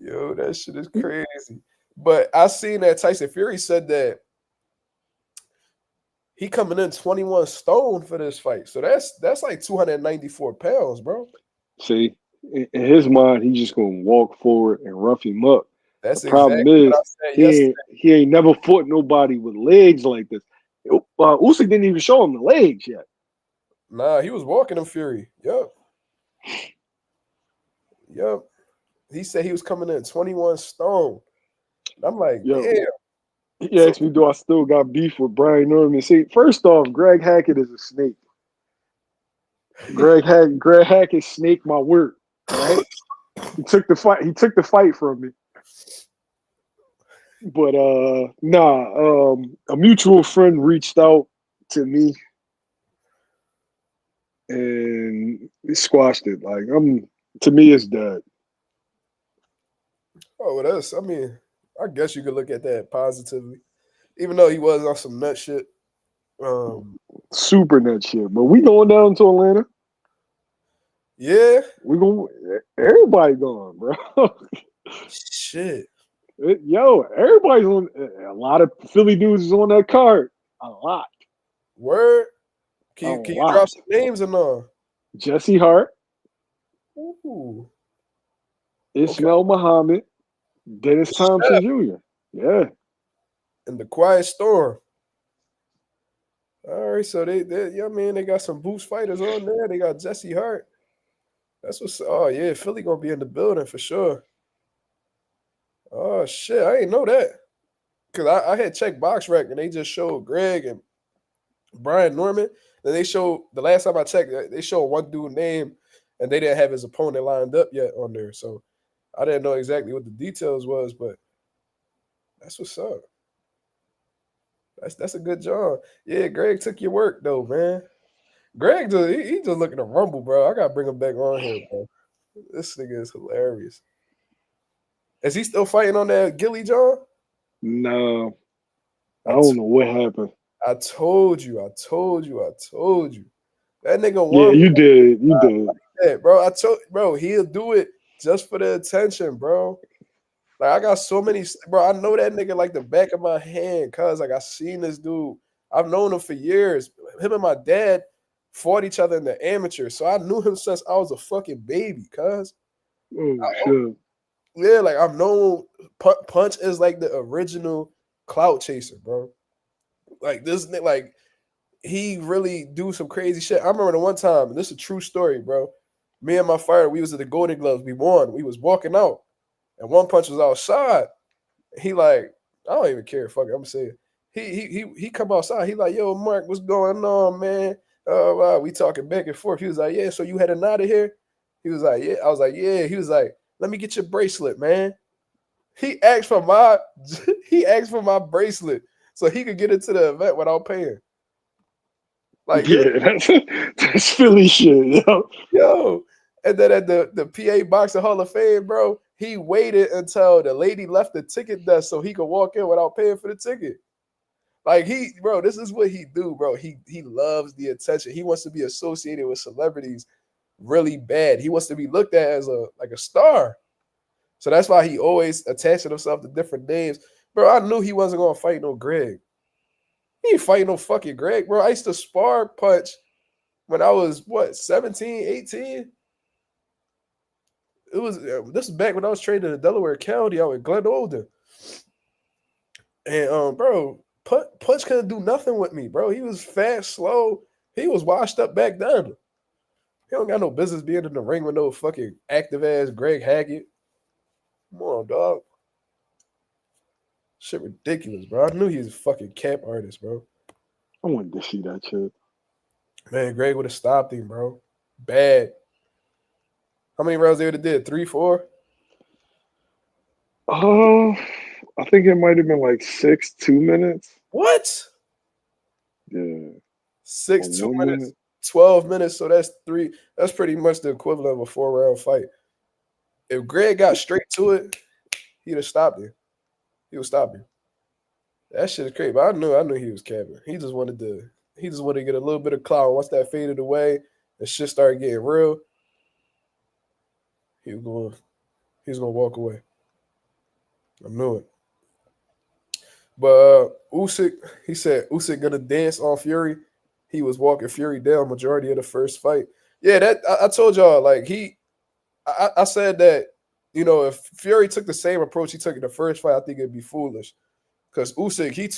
Yo, that shit is crazy. But I seen that Tyson Fury said that he coming in 21 stone for this fight. So that's like 294 pounds, bro.
See, in his mind, he's just gonna walk forward and rough him up.
That's
The problem
exactly what
is
I said yesterday.
he ain't never fought nobody with legs like this. Usyk didn't even show him the legs yet.
Nah, he was walking him Fury. Yup. Yup. He said he was coming in 21 stone. And I'm like,
Yo,
damn.
he asked me, do I still got beef with Brian Norman? See, first off, Greg Hackett is a snake. Greg Hackett snaked my work. Right? He took the fight from me. But a mutual friend reached out to me and squashed it. Like to me, it's dead.
Oh, well, I guess you could look at that positively. Even though he was on some nut shit.
Super nut shit. But we going down to Atlanta.
Yeah.
Everybody going, bro.
Shit.
Everybody's on. A lot of Philly dudes is on that card. A lot.
Word. Can you drop some names or no?
Jesse Hart.
Ooh.
Ismail Muhammad. Dennis Thompson Jr. Yeah.
And the Quiet Storm. All right, so they got some boost fighters on there. They got Jesse Hart. That's what's. Oh yeah, Philly gonna be in the building for sure. Oh shit, I didn't know that. Cause I had checked BoxRec and they just showed Greg and Brian Norman. Then they showed the last time I checked, they showed one dude name, and they didn't have his opponent lined up yet on there. So I didn't know exactly what the details was, but that's what's up. That's a good job. Yeah, Greg took your work though, man. Greg he just looking to rumble, bro. I gotta bring him back on here, bro. This nigga is hilarious. Is he still fighting on that Gilly John?
No. I don't know what happened.
I told you. That nigga won.
Yeah, you did. You did.
Yeah, bro, he'll do it just for the attention, bro. Like, I got so many, bro. I know that nigga like the back of my hand, cuz like I seen this dude. I've known him for years. Him and my dad fought each other in the amateur. So I knew him since I was a fucking baby, cuz.
Oh, shit.
Yeah, like I've known Punch is like the original clout chaser, bro. Like this, like he really do some crazy shit. I remember the one time, and this is a true story, bro. Me and my fighter, we was at the Golden Gloves. We won. We was walking out, and One Punch was outside. He like, I don't even care. Fuck it, I'm saying. He come outside. He like, yo, Mark, what's going on, man? We talking back and forth. He was like, yeah. So you heading out of here? He was like, yeah. I was like, yeah. He was like, let me get your bracelet, man. He asked for my bracelet so he could get into the event without paying. Like,
yeah, that's Philly shit,
yo. And then at the PA Boxing Hall of Fame, bro, he waited until the lady left the ticket desk so he could walk in without paying for the ticket. Like bro, this is what he do, bro. He loves the attention. He wants to be associated with celebrities really bad. He wants to be looked at as a star. So that's why he always attaching himself to different names. Bro, I knew he wasn't gonna fight no Greg. He ain't fighting no fucking Greg, bro. I used to spar punch when I was, 17, 18? This is back when I was training in Delaware County out in Glen Olden. And, bro, Punch couldn't do nothing with me, bro. He was fast, slow. He was washed up back then. He don't got no business being in the ring with no fucking active-ass Greg Hackett. Come on, dog. Shit ridiculous, bro. I knew he was a fucking camp artist, bro.
I wanted to see that shit.
Man, Greg would have stopped him, bro. Bad. How many rounds they would have did? 3, 4?
I think it might have been like 6, 2 minutes.
What?
Yeah.
6,
Or
2
1
minutes,
minute.
12 minutes. So that's 3. That's pretty much the equivalent of a 4-round fight. If Greg got straight to it, he'd have stopped him. He would stop him. That shit is crazy. But I knew he was capping. He just wanted to get a little bit of clout. Once that faded away and shit started getting real, he was gonna walk away. I knew it. But Usyk, he said Usyk gonna dance on Fury. He was walking Fury down majority of the first fight. Yeah, that I told y'all, like I said that, if Fury took the same approach he took in the first fight, I think it'd be foolish. Because Usyk, he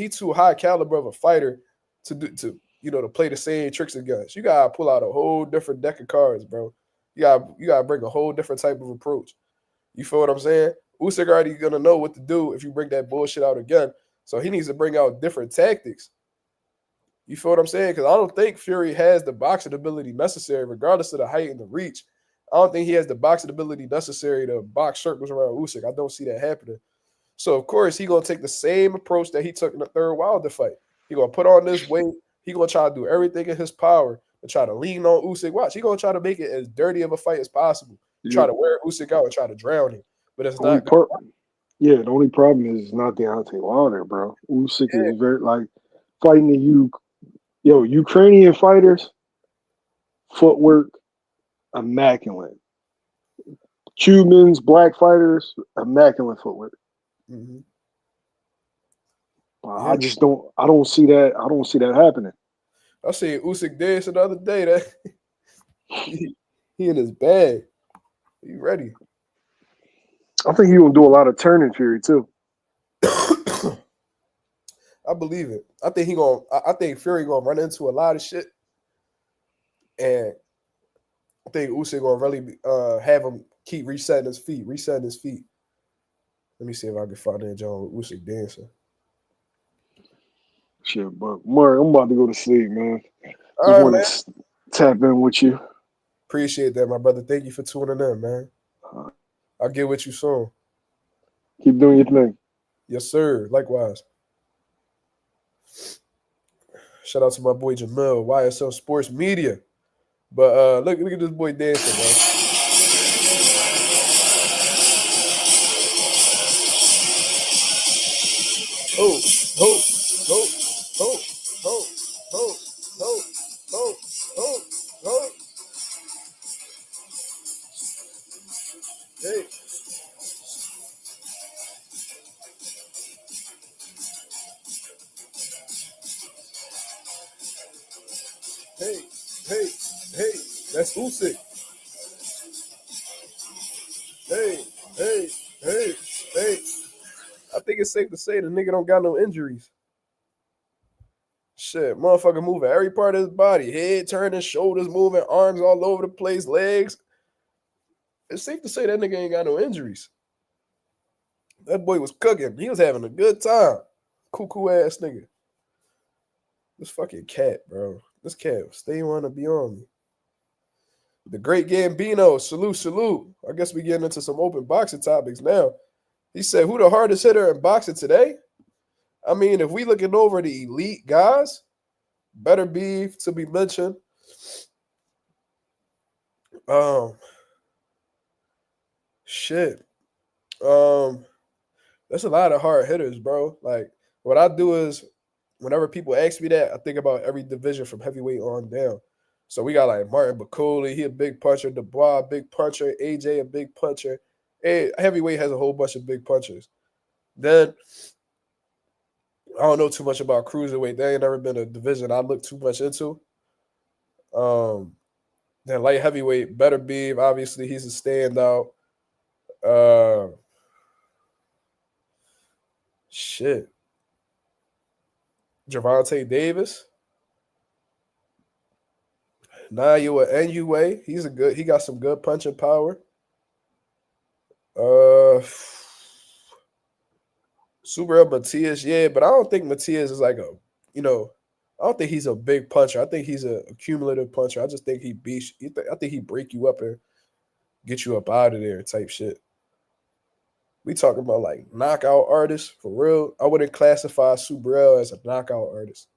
too high caliber of a fighter to play the same tricks against. You gotta pull out a whole different deck of cards, bro. You gotta bring a whole different type of approach. You feel what I'm saying? Usyk already gonna know what to do if you bring that bullshit out again. So he needs to bring out different tactics. You feel what I'm saying? Because I don't think Fury has the boxing ability necessary, regardless of the height and the reach. I don't think he has the boxing ability necessary to box circles around Usyk. I don't see that happening. So, of course, he's going to take the same approach that he took in the third Wilder fight. He's going to put on this weight. He's going to try to do everything in his power to try to lean on Usyk. Watch, he's going to try to make it as dirty of a fight as possible. Try to wear Usyk out and try to drown him. But it's not good.
The only problem is not Deontay Wilder, bro. Usyk is very, fighting the Ukrainian fighters, footwork, immaculate. Cubans, black fighters, immaculate footwork.
Mm-hmm.
I don't see that happening.
I seen Usyk dance the other day. That he in his bag. He ready.
I think he gonna do a lot of turning Fury too.
I believe it. I think Fury gonna run into a lot of shit, and I think Usyk gonna really have him keep resetting his feet. Let me see if I can find that John Usyk dancing.
Shit, but Mark, I'm about to go to sleep, man.
All
Just
right,
want
man.
to tap in with you.
Appreciate that, my brother. Thank you for tuning in, man. I'll get with you soon.
Keep doing your thing.
Yes, sir. Likewise. Shout out to my boy Jamil, YSL Sports Media. But look at this boy dancing, man. Oh. Hey. Hey, that's Usyk. Hey. I think it's safe to say the nigga don't got no injuries. Shit, motherfucker moving every part of his body. Head turning, shoulders moving, arms all over the place, legs. It's safe to say that nigga ain't got no injuries. That boy was cooking. He was having a good time. Cuckoo ass nigga. This fucking cat, bro. This cat stay want to be on me. The great Gambino, salute. I guess we getting into some open boxing topics now. He said, who the hardest hitter in boxing today? I mean, if we looking over the elite guys, better be to be mentioned. Shit. That's a lot of hard hitters, bro. Like, what I do is, whenever people ask me that, I think about every division from heavyweight on down. So we got like Martin Bakuli, he a big puncher. Dubois, big puncher. AJ, a big puncher. Heavyweight has a whole bunch of big punchers. Then I don't know too much about cruiserweight. That ain't never been a division I look too much into. Then light heavyweight, Better Beef. Obviously, he's a standout. Shit. Gervonta Davis. Nayua Inoue. He got some good punching power. Subriel Matias, yeah, but I don't think Matias is like I don't think he's a big puncher. I think he's a cumulative puncher. I just think he beats. I think he break you up and get you up out of there type shit. We talking about like knockout artists for real. I wouldn't classify Subriel as a knockout artist.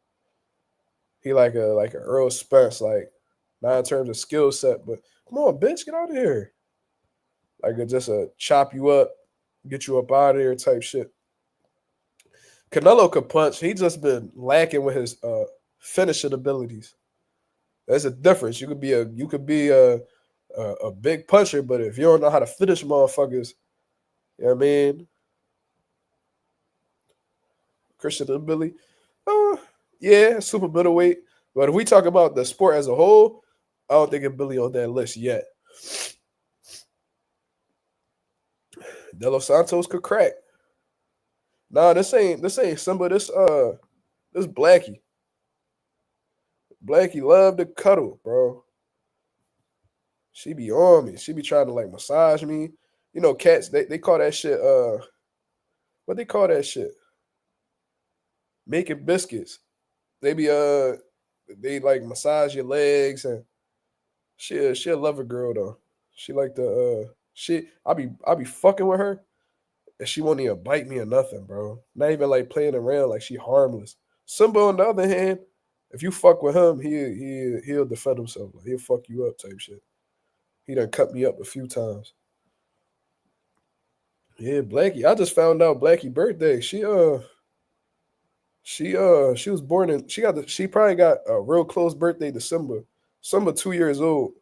He like a Earl Spence, like not in terms of skill set, but come on, bitch, get out of here. Like just a chop you up, get you up out of there type shit. Canelo could punch. He just been lacking with his finishing abilities. There's a difference. You could be a big puncher, but if you don't know how to finish motherfuckers, you know what I mean? Christian ability, yeah, super middleweight. But if we talk about the sport as a whole, I don't think Billy on that list yet. De Los Santos could crack. Nah, this ain't Simba. This Blackie. Blackie love to cuddle, bro. She be on me. She be trying to like massage me. You know, cats, they call that shit what they call that shit? Making biscuits. They be they like massage your legs, and she a lover girl though. She like the I be fucking with her, and she won't even bite me or nothing, bro. Not even like playing around, like she harmless. Simba on the other hand, if you fuck with him, he'll defend himself. Like, he'll fuck you up type shit. He done cut me up a few times. Yeah, Blackie. I just found out Blackie birthday. She was born in she probably got a real close birthday to Simba. Simba 2 years old.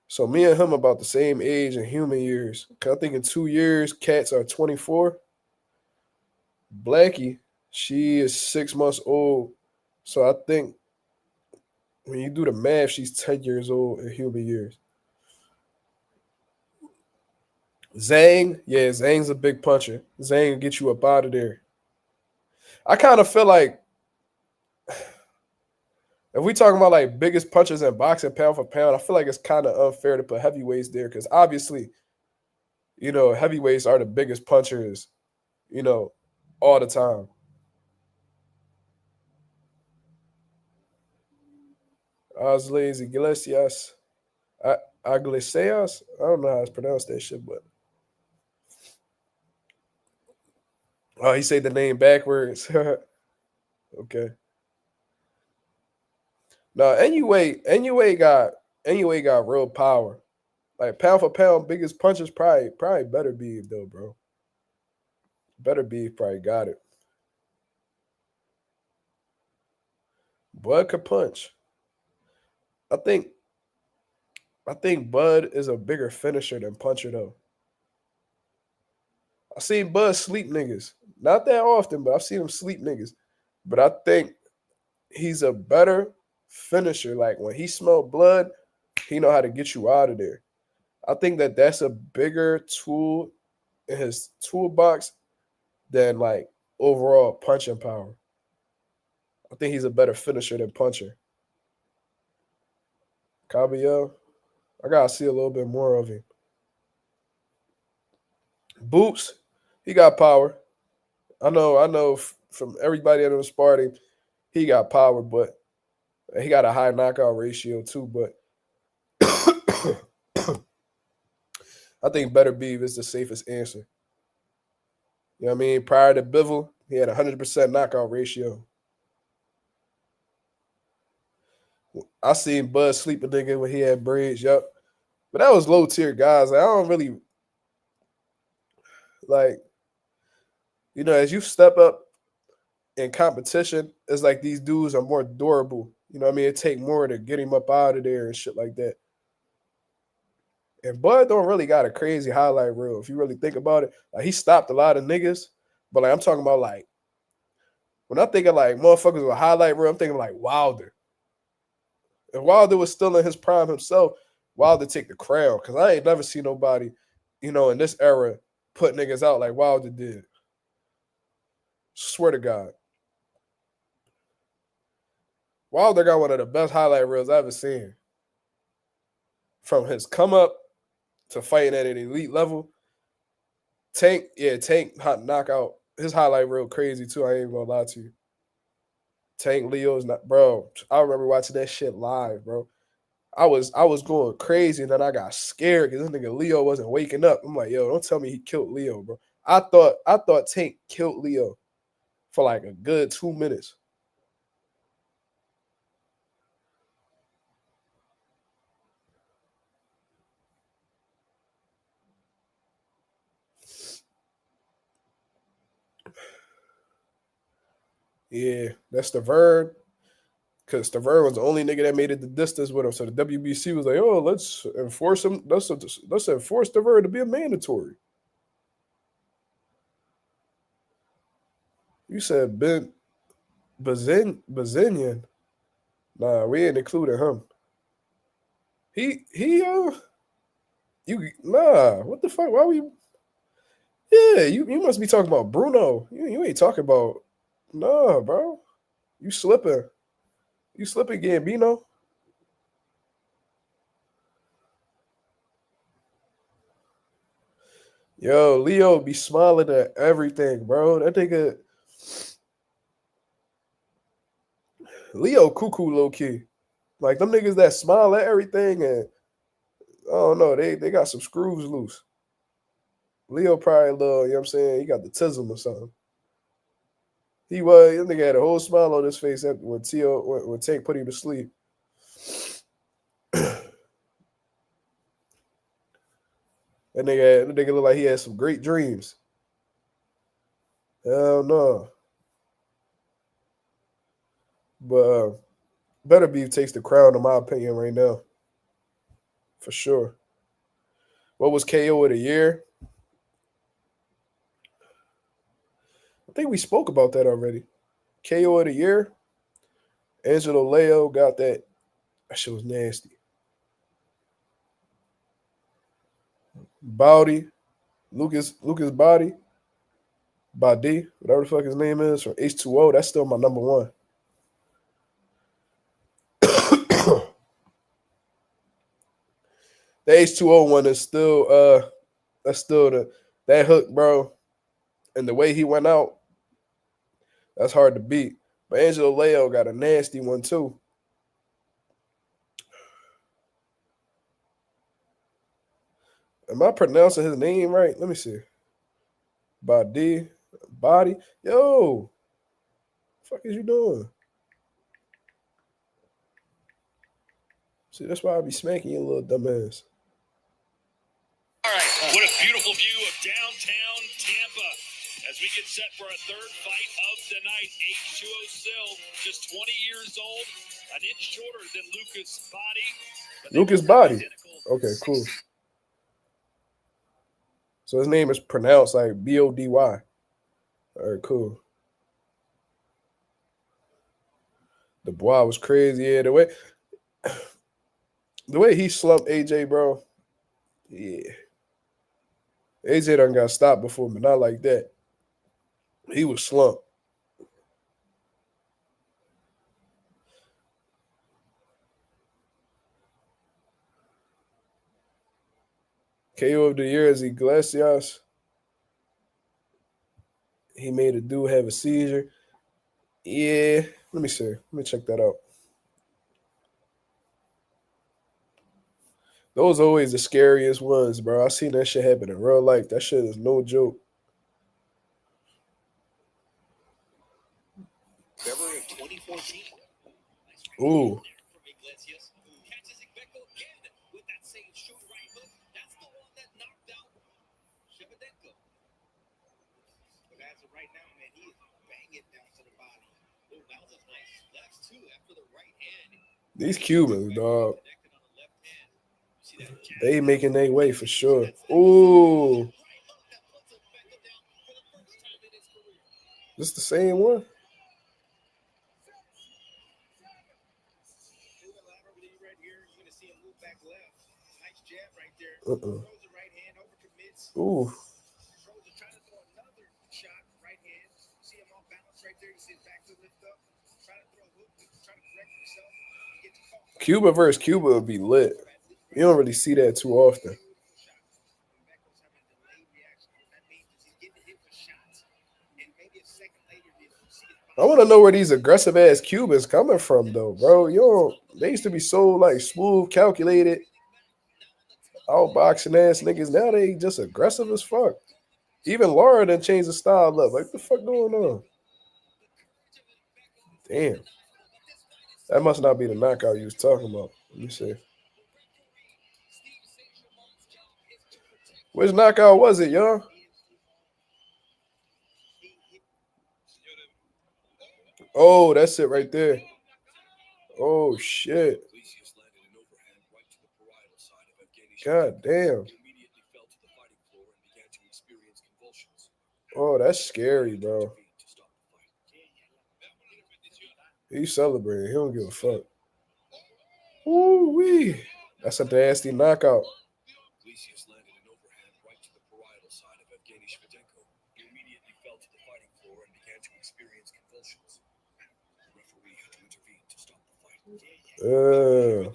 So me and him about the same age in human years. Cause I think in 2 years, cats are 24. Blackie, she is 6 months old. So I think when you do the math, she's 10 years old in human years. Zhang, yeah, Zhang's a big puncher. Zhang will get you up out of there. I kind of feel like if we talking about like biggest punchers in boxing pound for pound, I feel like it's kind of unfair to put heavyweights there because obviously, heavyweights are the biggest punchers, all the time. Osles Iglesias, Iglesias. I don't know how to pronounce that shit, but he said the name backwards. Okay. No, Inoue got real power. Like pound for pound, biggest punches probably Better Beef though, bro. Better Beef probably got it. Bud could punch. I think Bud is a bigger finisher than puncher though. I've seen Bud sleep niggas. Not that often, but I've seen him sleep niggas. But I think he's a better finisher. Like when he smell blood, he know how to get you out of there. I think that's a bigger tool in his toolbox than like overall punching power. I think he's a better finisher than puncher. Caballero, I gotta see a little bit more of him. Boots, he got power. I know from everybody that was sparring, he got power, but he got a high knockout ratio too. But I think Better Beef is the safest answer. You know what I mean? Prior to Bivol, he had a 100% knockout ratio. I seen Bud sleep a nigga when he had braids, yup. But that was low tier guys. Like, I don't really like, as you step up in competition, it's like these dudes are more durable. You know what I mean? It take more to get him up out of there and shit like that. And Bud don't really got a crazy highlight reel if you really think about it. Like he stopped a lot of niggas, but like I'm talking about like When I think of like motherfuckers with highlight reel, I'm thinking like Wilder. If Wilder was still in his prime himself, Wilder take the crown. Because I ain't never seen nobody, in this era put niggas out like Wilder did. Swear to God. Wilder got one of the best highlight reels I've ever seen. From his come up to fighting at an elite level. Tank hot knockout. His highlight reel crazy too. I ain't gonna lie to you. Tank Leo's not, bro. I remember watching that shit live, bro. I was going crazy, and then I got scared because this nigga Leo wasn't waking up. I'm like, yo, don't tell me he killed Leo, bro. I thought Tank killed Leo for like a good 2 minutes. Yeah, that's Devin. Because Devin was the only nigga that made it the distance with him. So the WBC was like, oh, let's enforce him. Let's enforce Devin to be a mandatory. You said Ben Bazinian. Nah, we ain't including him. What the fuck? Why we? Yeah, you must be talking about Bruno. You ain't talking about. Nah, bro. You slipping. You slipping, Gambino. Yo, Leo be smiling at everything, bro. That nigga. Leo cuckoo low key. Like them niggas that smile at everything and I don't know, they got some screws loose. Leo probably a little, you know what I'm saying? He got the tism or something. This nigga had a whole smile on his face when Tank put him to sleep. That nigga looked like he had some great dreams. Hell no. But Better Beef takes the crown, in my opinion, right now. For sure. What was KO of the year? I think we spoke about that already. KO of the year. Angelo Leo got that. That shit was nasty. Bowdy. Lucas Body. Badi, whatever the fuck his name is, from H2O. That's still my number one. The H2O one is still that's still that hook, bro. And the way he went out, that's hard to beat. But Angelo Leo got a nasty one too. Am I pronouncing his name right? Let me see. Body. Yo. What the fuck is you doing? See, that's why I be smacking you, little dumbass.
All right, what a beautiful view of downtown Tampa as we get set for our third fight of the night. H2O still just 20 years old, an inch shorter than Lucas Body.
Lucas Body. Okay, cool. So his name is pronounced like Body. All right, cool. The boy was crazy. Yeah, the way he slumped AJ, bro. Yeah. AJ done got stopped before, but not like that. He was slumped. KO of the year is Iglesias. He made a dude have a seizure. Yeah. Let me see. Let me check that out. Those are always the scariest ones, bro. I seen that shit happen in real life. That shit is no joke.
February of 2014.
Ooh. These Cubans, dog. They making their way for sure. Ooh. This the same one? Ooh. Cuba versus Cuba would be lit. You don't really see that too often. I want to know where these aggressive ass Cubans coming from, though, bro. You don't. They used to be so like smooth, calculated, outboxing ass niggas. Now they just aggressive as fuck. Even Laura done changed the style up. Like, what the fuck going on? Damn. That must not be the knockout you was talking about. Let me see. Which knockout was it, y'all? Oh, that's it right there. Oh, shit. God damn. Oh, that's scary, bro. He's celebrating. He don't give a fuck. Ooh wee. That's a nasty knockout. Yeah,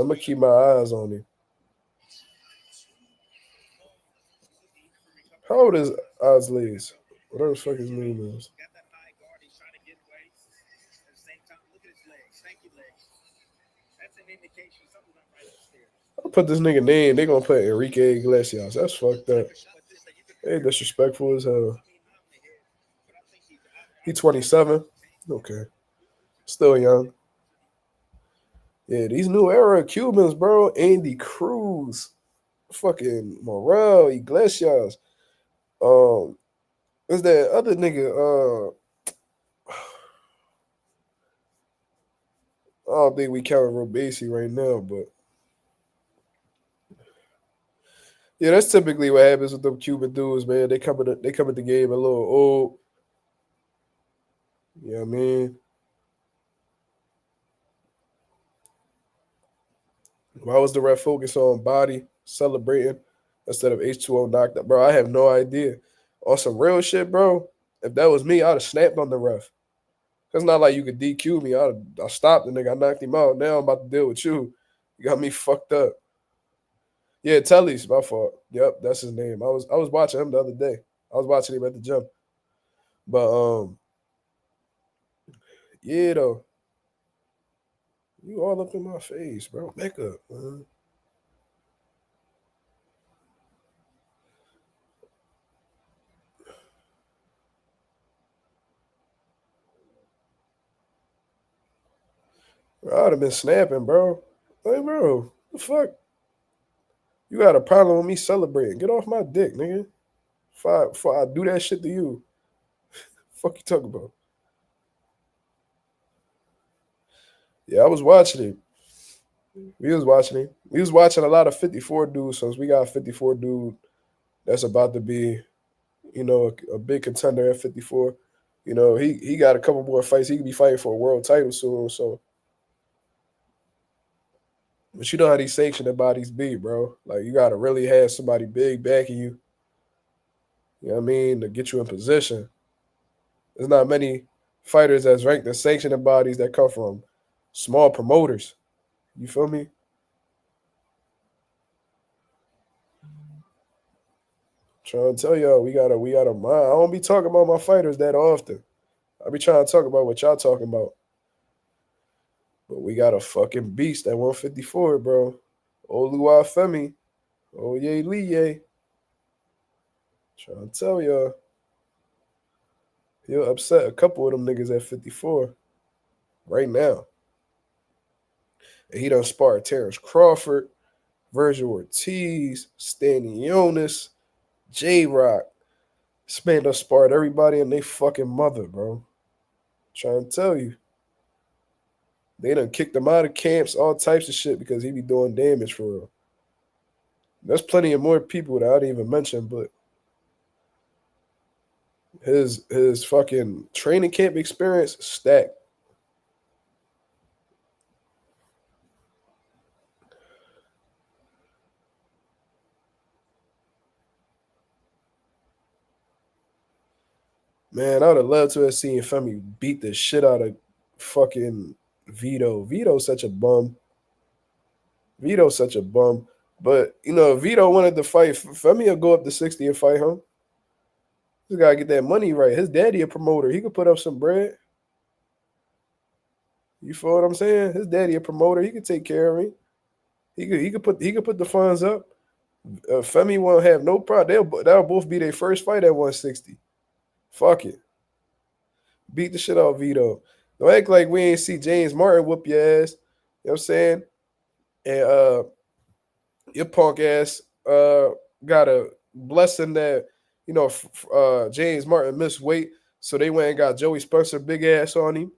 I'm gonna keep my eyes on him. How old is Osley's? Whatever the fuck his name is. I'll put this nigga name. They gonna put Enrique Iglesias. That's fucked up. Hey, disrespectful as hell. He 27. Okay. Still young. Yeah, these new era Cubans, bro. Andy Cruz. Fucking Morel, Iglesias. What's that other nigga? I don't think we counting Robesi right now, but yeah, that's typically what happens with them Cuban dudes, man. They come at the game a little old. You know what I mean? Why was the ref focused on body celebrating instead of H2O knocked up? Bro, I have no idea. On some real shit, bro. If that was me, I'd have snapped on the ref. It's not like you could DQ me. I stopped the nigga. I knocked him out. Now I'm about to deal with you. You got me fucked up. Yeah, Telly's my fault. Yep, that's his name. I was watching him the other day. I was watching him at the gym. But yeah though. You all up in my face, bro. Back up, man. Bro, I would have been snapping, bro. Like, bro, the fuck? You got a problem with me celebrating? Get off my dick, nigga. Before I do that shit to you. Fuck you talking about? Yeah, I was watching him. We was watching him. We was watching a lot of 54 dudes since we got a 54 dude that's about to be, a big contender at 54. He got a couple more fights. He could be fighting for a world title soon. So, but you know how these sanctioned bodies be, bro. Like you gotta really have somebody big backing you. You know what I mean? To get you in position. There's not many fighters that's ranked in sanctioned bodies that come from small promoters. You feel me? Trying to tell y'all, we got a mind. I don't be talking about my fighters that often. I be trying to talk about what y'all talking about. But we got a fucking beast at 154, bro. Oluwa Femi. Oye Liye. Trying to tell y'all. He'll upset a couple of them niggas at 54 right now. And he done sparred Terrence Crawford, Virgil Ortiz, Stanley Jonas, J-Rock. This man done sparred everybody and they fucking mother, bro. Trying to tell you. They done kicked him out of camps, all types of shit because he be doing damage for real. There's plenty of more people that I didn't even mention, but his fucking training camp experience stacked. Man, I would have loved to have seen Femi beat the shit out of fucking Vito. Vito's such a bum. Vito's such a bum. But, you know, if Vito wanted to fight, Femi will go up to 60 and fight him. Just gotta get that money right. His daddy a promoter. He could put up some bread. You feel what I'm saying? His daddy a promoter. He could take care of me. He could put the funds up. Femi won't have no problem. That'll both be their first fight at 160. Fuck it. Beat the shit out of Vito. Don't act like we ain't see James Martin whoop your ass. You know what I'm saying? And your punk ass got a blessing that, you know, James Martin missed weight. So they went and got Joey Spencer big ass on him.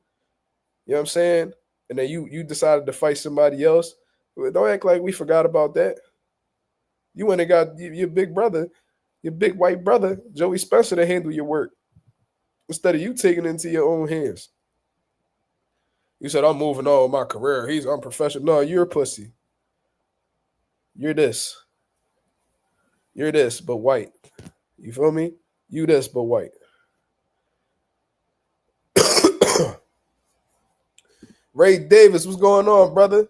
You know what I'm saying? And then you decided to fight somebody else. Don't act like we forgot about that. You went and got your big brother, your big white brother, Joey Spencer, to handle your work instead of you taking it into your own hands. You said, I'm moving on with my career. He's unprofessional. No, you're a pussy. You're this. You're this, but white. You feel me? You this, but white. Ray Davis, what's going on, brother?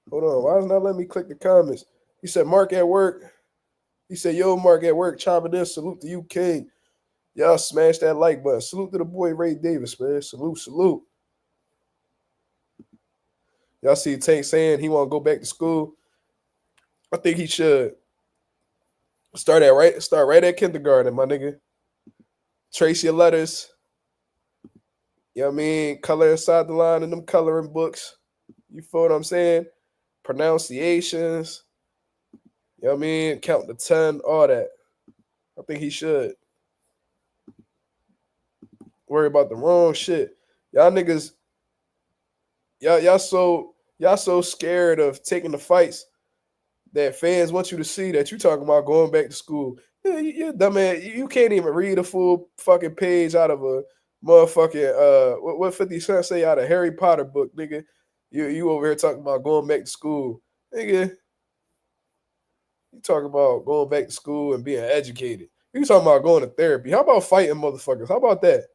Hold on. Why is not letting me click the comments? He said, Mark at work. He said, yo, Mark at work. Chopping in. Salute to UK. Y'all smash that like button. Salute to the boy Ray Davis, man. Salute, salute. Y'all see Tank saying he want to go back to school. I think he should start right at kindergarten, my nigga. Trace your letters. You know what I mean? Color inside the line in them coloring books. You feel what I'm saying? Pronunciations. You know what I mean? Count to 10, all that. I think he should. Worry about the wrong shit. Y'all niggas, y'all so scared of taking the fights that fans want you to see that you talking about going back to school. You're dumb man. You can't even read a full fucking page out of a motherfucking what 50 Cent say out of Harry Potter book, nigga. You over here talking about going back to school. Nigga. You talking about going back to school and being educated. You talking about going to therapy. How about fighting motherfuckers? How about that?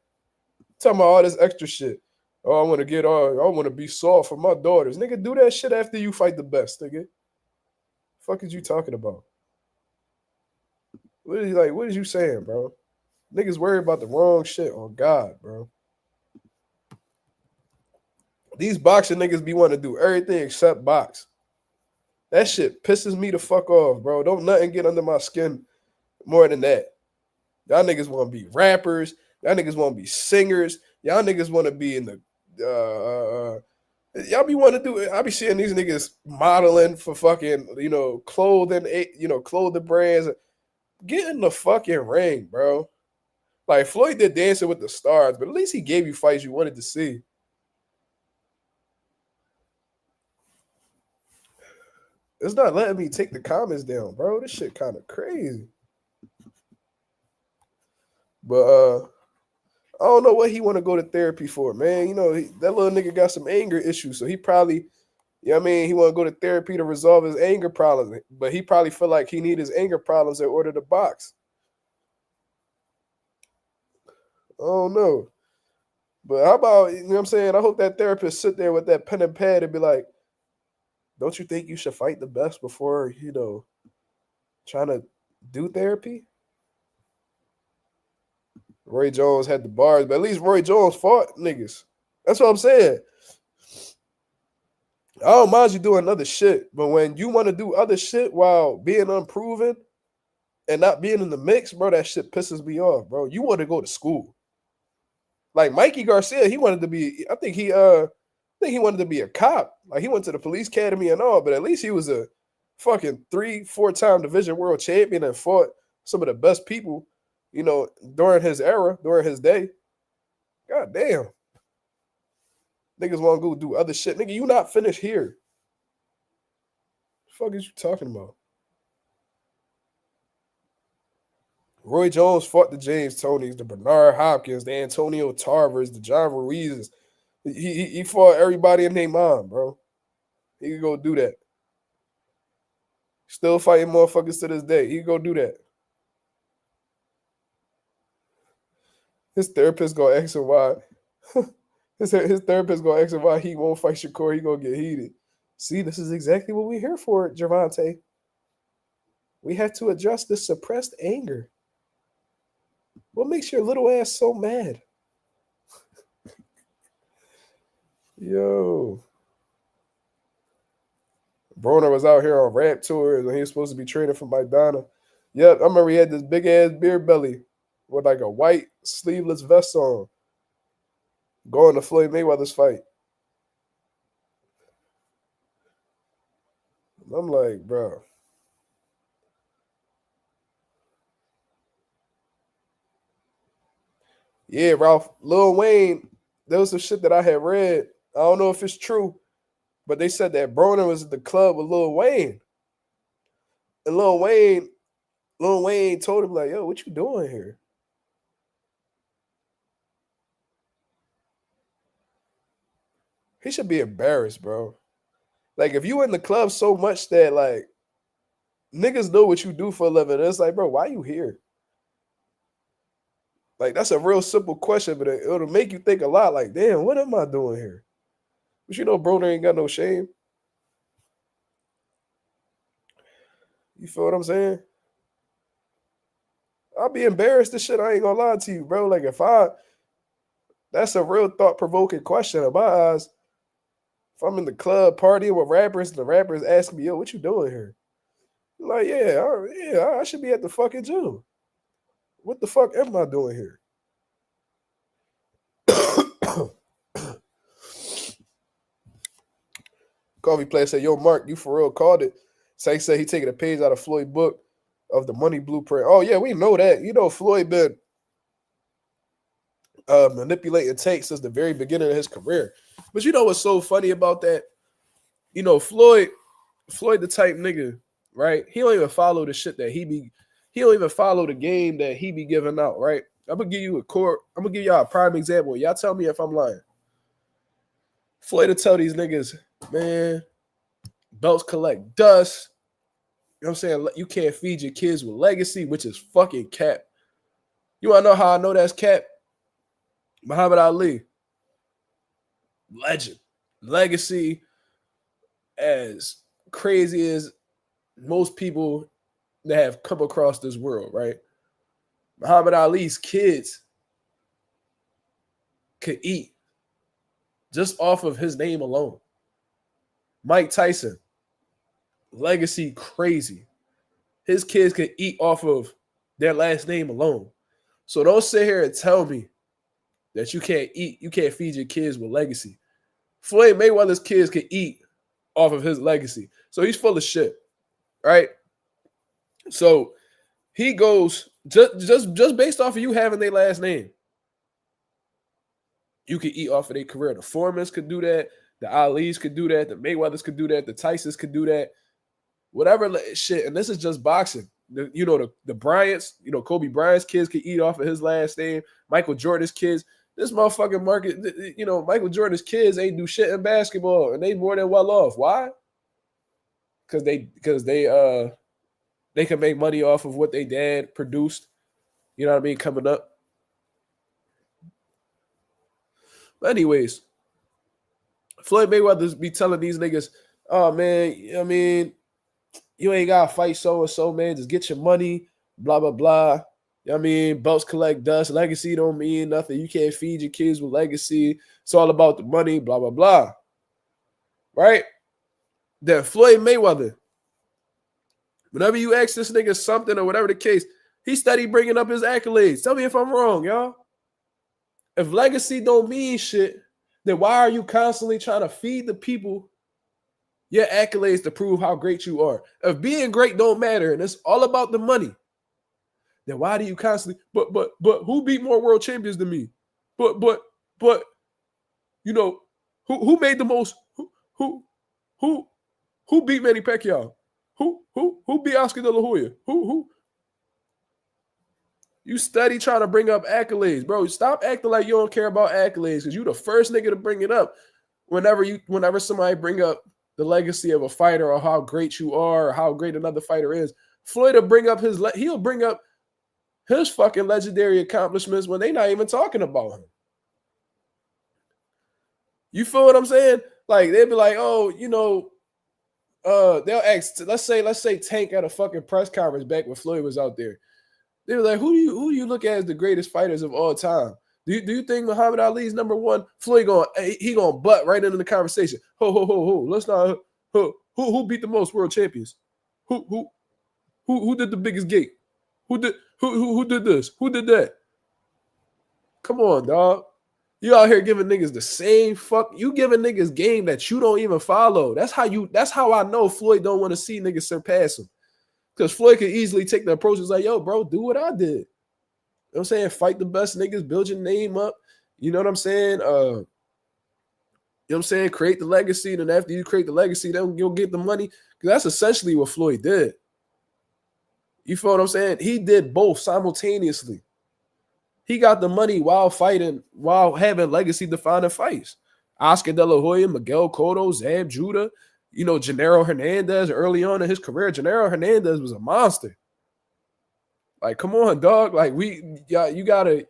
Talking about all this extra shit. Oh, I want to be soft for my daughters. Nigga, do that shit after you fight the best, nigga. Fuck is you talking about? What is you saying, bro? Niggas worry about the wrong shit on God, bro. These boxing niggas be wanting to do everything except box. That shit pisses me the fuck off, bro. Don't nothing get under my skin more than that. Y'all niggas want to be rappers. Y'all niggas want to be singers. Y'all niggas want to be in the y'all be wanting to do it. I be seeing these niggas modeling for fucking, clothing brands. Get in the fucking ring, bro. Like Floyd did Dancing with the Stars, but at least he gave you fights you wanted to see. It's not letting me take the comments down, bro. This shit kind of crazy. But I don't know what he want to go to therapy for, man. That little nigga got some anger issues, so he probably, he want to go to therapy to resolve his anger problems. But he probably feel like he need his anger problems in order to box. I don't know. But how about, you know what I'm saying? I hope that therapist sit there with that pen and pad and be like, don't you think you should fight the best before, trying to do therapy? Roy Jones had the bars, but at least Roy Jones fought niggas. That's what I'm saying. I don't mind you doing other shit, but when you want to do other shit while being unproven and not being in the mix, bro, that shit pisses me off, bro. You want to go to school. Like Mikey Garcia, he wanted to be, I think he wanted to be a cop. Like he went to the police academy and all, but at least he was a fucking 3-4-time division world champion and fought some of the best people, during his era, during his day. God damn. Niggas want to go do other shit. Nigga, you not finished here. The fuck is you talking about? Roy Jones fought the James Tonys, the Bernard Hopkins, the Antonio Tarvers, the John Ruizes. He fought everybody in their mom, bro. He could go do that. Still fighting motherfuckers to this day. He could go do that. His therapist gonna ask him why. his therapist gonna ask him why he won't fight Shakur. He gonna get heated. See, this is exactly what we're here for, Gervonta. We have to address this suppressed anger. What makes your little ass so mad? Yo. Broner was out here on rap tours and he was supposed to be training for Maidana. Yep, I remember he had this big ass beer belly with like a white sleeveless vest on. Going to Floyd Mayweather's fight. I'm like, bro. Yeah, Ralph. Lil Wayne, there was some shit that I had read. I don't know if it's true, but they said that Broner was at the club with Lil Wayne. And Lil Wayne told him, like, yo, what you doing here? He should be embarrassed, bro. Like, if you in the club so much that, like, niggas know what you do for a living, it's like, bro, why you here? Like, that's a real simple question, but it'll make you think a lot. Like, damn, what am I doing here? But you know, Broner ain't got no shame. You feel what I'm saying? I'll be embarrassed as shit. I ain't gonna lie to you, bro. Like, that's a real thought-provoking question in my eyes. If I'm in the club partying with rappers and the rappers ask me, yo, what you doing here? I'm like, I should be at the fucking gym. What the fuck am I doing here? Coffee player said, yo, Mark, you for real called it. Say said he taking a page out of Floyd's book of the money blueprint. Oh, yeah, we know that. You know, Floyd been manipulating takes since the very beginning of his career. But you know what's so funny about that? You know, Floyd the type nigga, right? He don't even follow the shit that he don't even follow the game that he be giving out, right? I'm gonna give y'all a prime example. Y'all tell me if I'm lying. Floyd to tell these niggas, man, belts collect dust. You know what I'm saying? You can't feed your kids with legacy, which is fucking cap. You wanna know how I know that's cap? Muhammad Ali. Legend. Legacy, as crazy as most people that have come across this world, right? Muhammad Ali's kids could eat just off of his name alone. Mike Tyson, legacy crazy. His kids could eat off of their last name alone. So don't sit here and tell me that you can't feed your kids with legacy. Floyd Mayweather's kids can eat off of his legacy. So he's full of shit, right? So he goes, just based off of you having their last name, you could eat off of their career. The Foremans could do that. The Alis could do that. The Mayweathers could do that. The Tysons could do that. Whatever shit. And this is just boxing. The Bryants, Kobe Bryant's kids could eat off of his last name. Michael Jordan's kids. This motherfucking market, Michael Jordan's kids ain't do shit in basketball, and they more than well off. Why? Because they can make money off of what they dad produced. You know what I mean? Coming up. But anyways, Floyd Mayweather be telling these niggas, oh man, I mean, you ain't gotta fight so and so, man. Just get your money, blah blah blah. You know what I mean, belts collect dust. Legacy don't mean nothing. You can't feed your kids with legacy. It's all about the money, blah, blah, blah. Right? Then Floyd Mayweather, whenever you ask this nigga something or whatever the case, he steady bringing up his accolades. Tell me if I'm wrong, y'all. If legacy don't mean shit, then why are you constantly trying to feed the people your accolades to prove how great you are? If being great don't matter and it's all about the money, then why do you constantly, but who beat more world champions than me? But who made the most, who beat Manny Pacquiao? Who beat Oscar De La Hoya? Who? You steady trying to bring up accolades, bro. Stop acting like you don't care about accolades, because you the first nigga to bring it up whenever somebody bring up the legacy of a fighter or how great you are or how great another fighter is. Floyd will bring up he'll bring up his fucking legendary accomplishments when they not even talking about him. You feel what I'm saying? Like, they'd be like, oh, you know, they'll ask, let's say Tank at a fucking press conference back when Floyd was out there. They were like, who do you look at as the greatest fighters of all time? Do you think Muhammad Ali's number one? Floyd gonna butt right into the conversation. Ho. Let's not who beat the most world champions? Who did the biggest gate? Who did this? Who did that? Come on, dog. You out here giving niggas the same fuck. You giving niggas game that you don't even follow. That's how I know Floyd don't want to see niggas surpass him. Because Floyd could easily take the approach. It's like, yo, bro, do what I did. You know what I'm saying? Fight the best niggas, build your name up. You know what I'm saying? You know what I'm saying? Create the legacy. And then after you create the legacy, then you'll get the money. Because that's essentially what Floyd did. You feel what I'm saying? He did both simultaneously. He got the money while fighting, while having legacy-defining fights. Oscar De La Hoya, Miguel Cotto, Zab Judah, you know, Gennaro Hernandez early on in his career. Gennaro Hernandez was a monster. Like, come on, dog. Like, all you gotta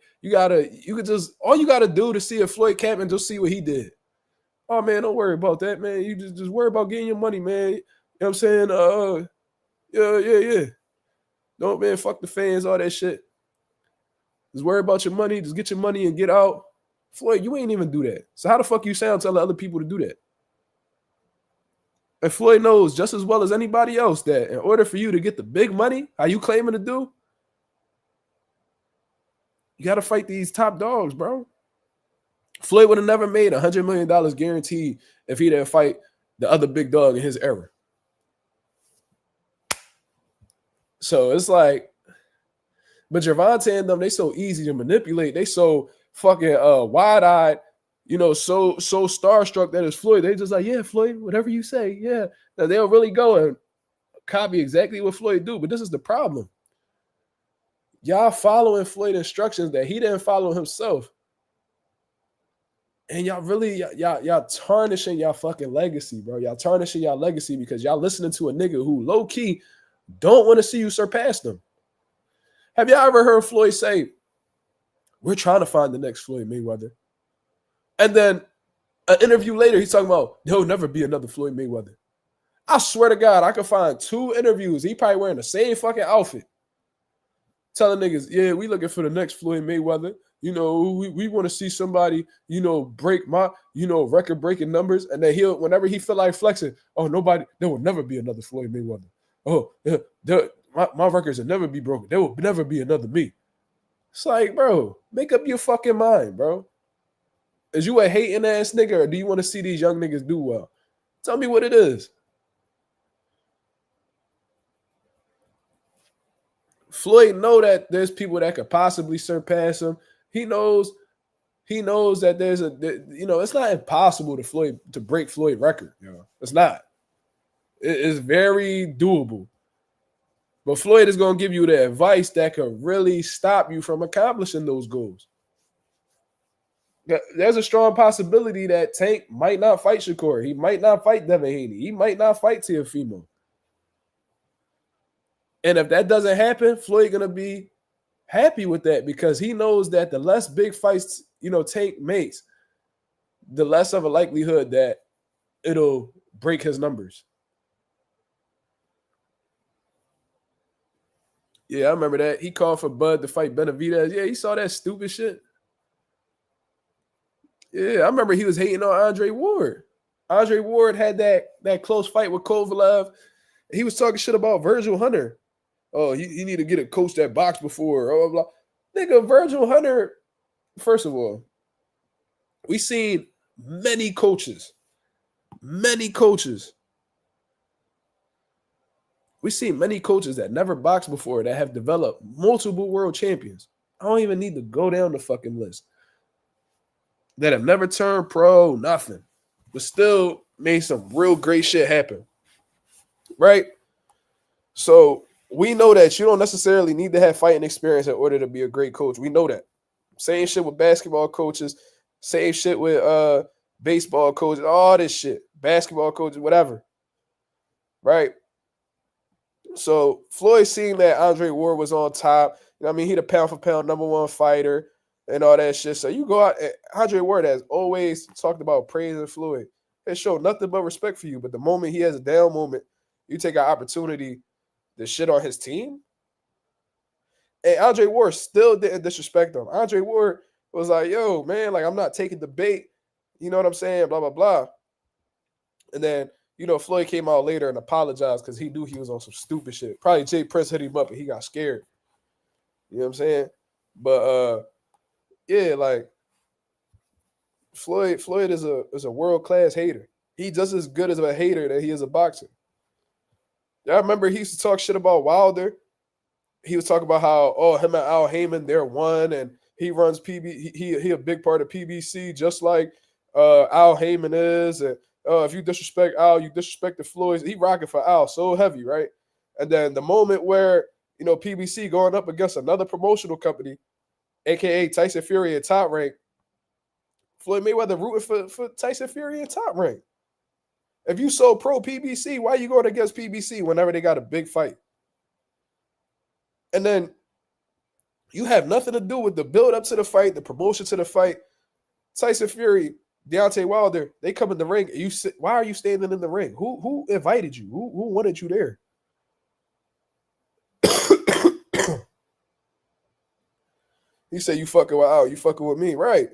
do to see a Floyd camp and just see what he did. Oh man, don't worry about that, man. You just worry about getting your money, man. You know what I'm saying? Yeah. Don't, man, fuck the fans, all that shit. Just worry about your money. Just get your money and get out. Floyd, you ain't even do that. So how the fuck you sound telling other people to do that? And Floyd knows just as well as anybody else that in order for you to get the big money, how you claiming to do, you got to fight these top dogs, bro. Floyd would have never made $100 million guaranteed if he didn't fight the other big dog in his era. So it's like, but Gervonta and them, they so easy to manipulate. They so fucking wide-eyed, you know, so starstruck that it's Floyd. They just like, yeah, Floyd, whatever you say, yeah. Now, they'll really go and copy exactly what Floyd do. But this is the problem. Y'all following Floyd instructions that he didn't follow himself. And y'all tarnishing y'all fucking legacy, bro. Y'all tarnishing y'all legacy because y'all listening to a nigga who low-key don't want to see you surpass them. Have y'all ever heard Floyd say, we're trying to find the next Floyd Mayweather? And then an interview later, he's talking about, there'll never be another Floyd Mayweather. I swear to God, I could find 2 interviews. He probably wearing the same fucking outfit. Telling niggas, yeah, we looking for the next Floyd Mayweather. You know, we want to see somebody, you know, break my, you know, record-breaking numbers. And then whenever he feel like flexing, oh, there will never be another Floyd Mayweather. Oh, my records will never be broken. There will never be another me. It's like, bro, make up your fucking mind, bro. Is you a hating ass nigga or do you want to see these young niggas do well? Tell me what it is. Floyd know that there's people that could possibly surpass him. He knows that there's it's not impossible to break Floyd record. You know, it's not. It's very doable. But Floyd is going to give you the advice that could really stop you from accomplishing those goals. There's a strong possibility that Tank might not fight Shakur. He might not fight Devin Haney. He might not fight Teofimo. And if that doesn't happen, Floyd going to be happy with that because he knows that the less big fights, you know, Tank makes, the less of a likelihood that it'll break his numbers. Yeah, I remember that. He called for Bud to fight Benavidez. Yeah, he saw that stupid shit. Yeah, I remember he was hating on Andre Ward. Andre Ward had that close fight with Kovalev. He was talking shit about Virgil Hunter. Oh, he need to get a coach that boxed before. Blah, blah, blah. Nigga, Virgil Hunter, first of all, we seen many coaches. We've seen many coaches that never boxed before that have developed multiple world champions. I don't even need to go down the fucking list. That have never turned pro, nothing. But still made some real great shit happen. Right? So we know that you don't necessarily need to have fighting experience in order to be a great coach. We know that. Same shit with basketball coaches. Same shit with baseball coaches. All this shit. Basketball coaches, whatever. Right? So Floyd seeing that Andre Ward was on top, You know what I mean? He the pound for pound #1 fighter and all that shit. So you go out. Andre Ward has always talked about praising Floyd. It showed nothing but respect for you. But the moment he has a down moment, you take an opportunity to shit on his team. And Andre Ward still didn't disrespect him. Andre Ward was like, yo, man, like, I'm not taking the bait. You know what I'm saying? Blah, blah, blah. And then, Floyd came out later and apologized because he knew he was on some stupid shit. Probably Jay Prince hit him up and he got scared. You know what I'm saying? But, yeah, like, Floyd is a world-class hater. He's just as good as a hater that he is a boxer. I remember he used to talk shit about Wilder. He was talking about how, him and Al Heyman, they're one, and he runs PB. He a big part of PBC, just like Al Heyman is. And if you disrespect Al, you disrespect the Floyds. He rocking for Al so heavy, right? And then the moment where PBC going up against another promotional company, aka Tyson Fury at Top Rank, Floyd Mayweather rooting for Tyson Fury at Top Rank. If you so pro PBC, why are you going against PBC whenever they got a big fight? And then you have nothing to do with the build up to the fight, the promotion to the fight. Tyson Fury, Deontay Wilder, they come in the ring. Why are you standing in the ring? Who invited you? Who wanted you there? He said, you fucking with Al, you fucking with me, right?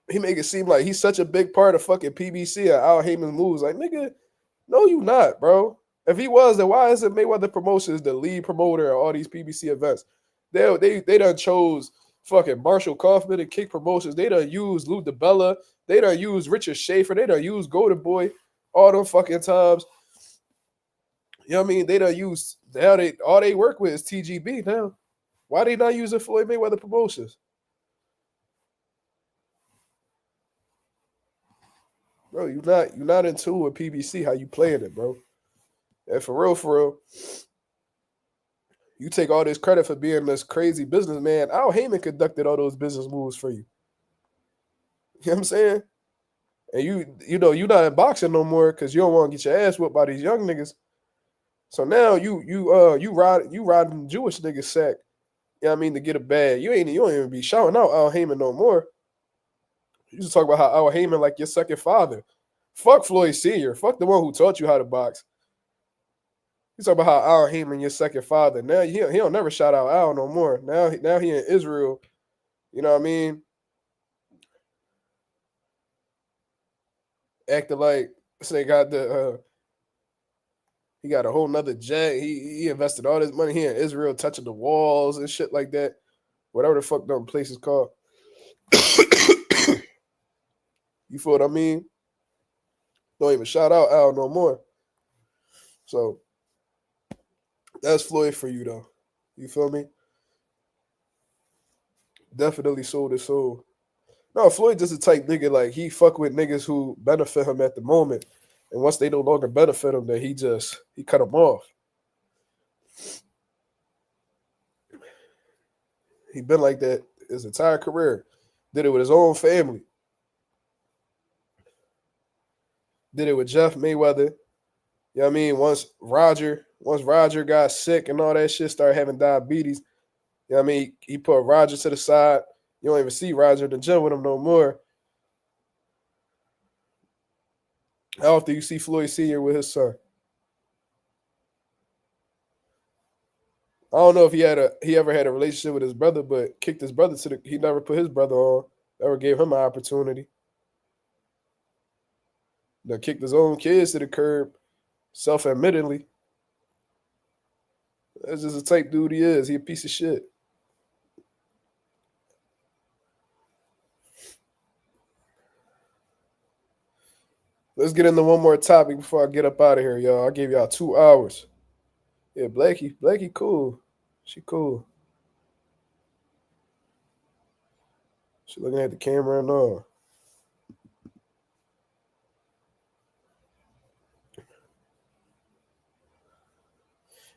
He make it seem like he's such a big part of fucking PBC and Al Heyman moves. Like, nigga, no, you not, bro. If he was, then why isn't Mayweather Promotions the lead promoter of all these PBC events? They done chose fucking Marshall Kaufman and Kick Promotions. They done used Lou DiBella. They done used Richard Schaefer. They done used Golden Boy all them fucking times. You know what I mean? They done used, now all they work with is TGB now. Why they not using Floyd Mayweather Promotions? Bro, you're not in tune with PBC, how you playing it, bro. And for real, you take all this credit for being this crazy businessman. Al Heyman conducted all those business moves for you. You know what I'm saying? And you're not in boxing no more because you don't want to get your ass whipped by these young niggas. So now you riding Jewish niggas sack. You know what I mean, to get a bag. You don't even be shouting out Al Heyman no more. You just talk about how Al Heyman like your second father. Fuck Floyd Sr. Fuck the one who taught you how to box. You talk about how Al Heyman your second father. Now he don't never shout out Al no more. Now he in Israel. You know what I mean? Acting like say got he got a whole nother jet. He invested all this money here in Israel, touching the walls and shit like that. Whatever the fuck them places called. You feel what I mean? Don't even shout out Al no more. So that's Floyd for you though. You feel me? Definitely sold his soul. No, Floyd just a type nigga, like he fuck with niggas who benefit him at the moment. And once they no longer benefit him, then he cut them off. He been like that his entire career. Did it with his own family. Did it with Jeff Mayweather. You know what I mean? Once Roger got sick and all that shit, started having diabetes. You know what I mean? He put Roger to the side. You don't even see Roger in the gym with him no more. How often you see Floyd Sr. with his son? I don't know if he ever had a relationship with his brother, but kicked his brother he never put his brother on, never gave him an opportunity. That kicked his own kids to the curb, self-admittedly. That's just the type dude he is. He a piece of shit. Let's get into one more topic before I get up out of here, y'all. I gave y'all 2 hours. Yeah, Blakey cool. She cool. She looking at the camera and all.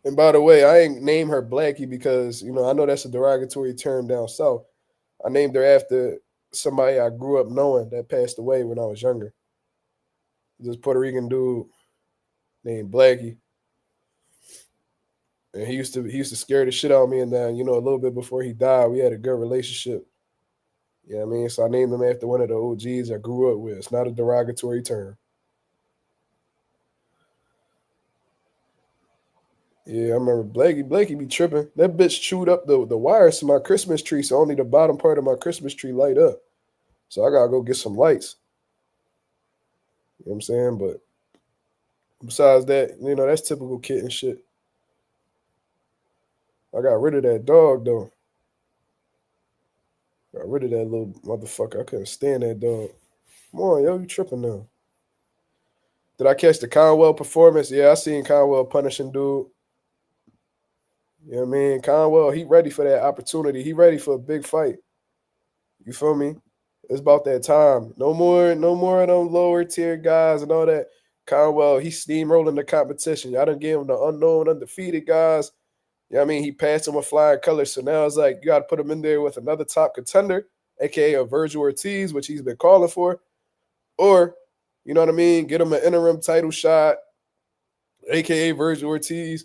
And by the way, I ain't name her Blackie because, I know that's a derogatory term down south. I named her after somebody I grew up knowing that passed away when I was younger. This Puerto Rican dude named Blackie. And he used to scare the shit out of me. And then, you know, a little bit before he died, we had a good relationship. You know what I mean? So I named him after one of the OGs I grew up with. It's not a derogatory term. Yeah, I remember Blakey be tripping. That bitch chewed up the wires to my Christmas tree, so only the bottom part of my Christmas tree light up. So I gotta go get some lights. You know what I'm saying? But besides that, you know, that's typical kitten shit. I got rid of that dog though. Got rid of that little motherfucker. I couldn't stand that dog. Come on, yo, you tripping now. Did I catch the Conwell performance? Yeah, I seen Conwell punishing dude. You know what I mean? Conwell, he ready for that opportunity. He ready for a big fight. You feel me? It's about that time. No more of them lower tier guys and all that. Conwell, he's steamrolling the competition. Y'all done gave him the unknown, undefeated guys. You know what I mean? He passed him with flying colors. So now it's like you got to put him in there with another top contender, a.k.a. a Virgil Ortiz, which he's been calling for. Or, you know what I mean? Get him an interim title shot, a.k.a. Virgil Ortiz.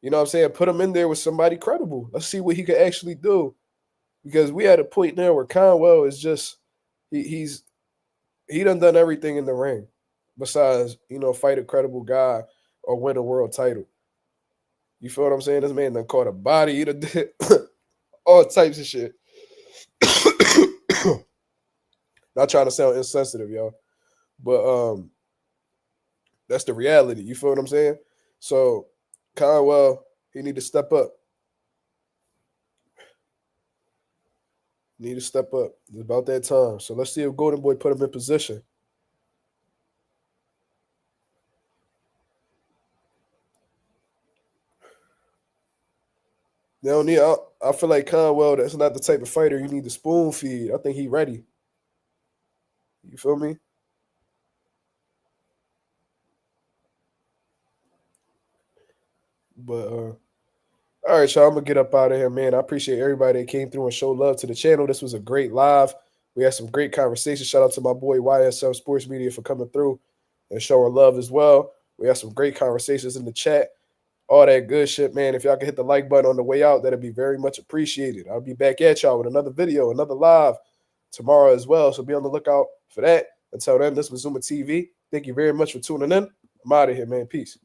You know what I'm saying? Put him in there with somebody credible. Let's see what he could actually do. Because we at a point now where Conwell is just he done everything in the ring besides, you know, fight a credible guy or win a world title. You feel what I'm saying? This man done caught a body, he done did all types of shit. Not trying to sound insensitive, y'all. But that's the reality. You feel what I'm saying? So Conwell, he need to step up. Need to step up. It's about that time. So let's see if Golden Boy put him in position. They don't need. I feel like Conwell, that's not the type of fighter you need to spoon feed. I think he ready. You feel me? But all right, y'all, I'm going to get up out of here, man. I appreciate everybody that came through and showed love to the channel. This was a great live. We had some great conversations. Shout out to my boy YSL Sports Media for coming through and showing love as well. We had some great conversations in the chat. All that good shit, man. If y'all can hit the like button on the way out, that'd be very much appreciated. I'll be back at y'all with another video, another live tomorrow as well. So be on the lookout for that. Until then, this was Zuma TV. Thank you very much for tuning in. I'm out of here, man. Peace.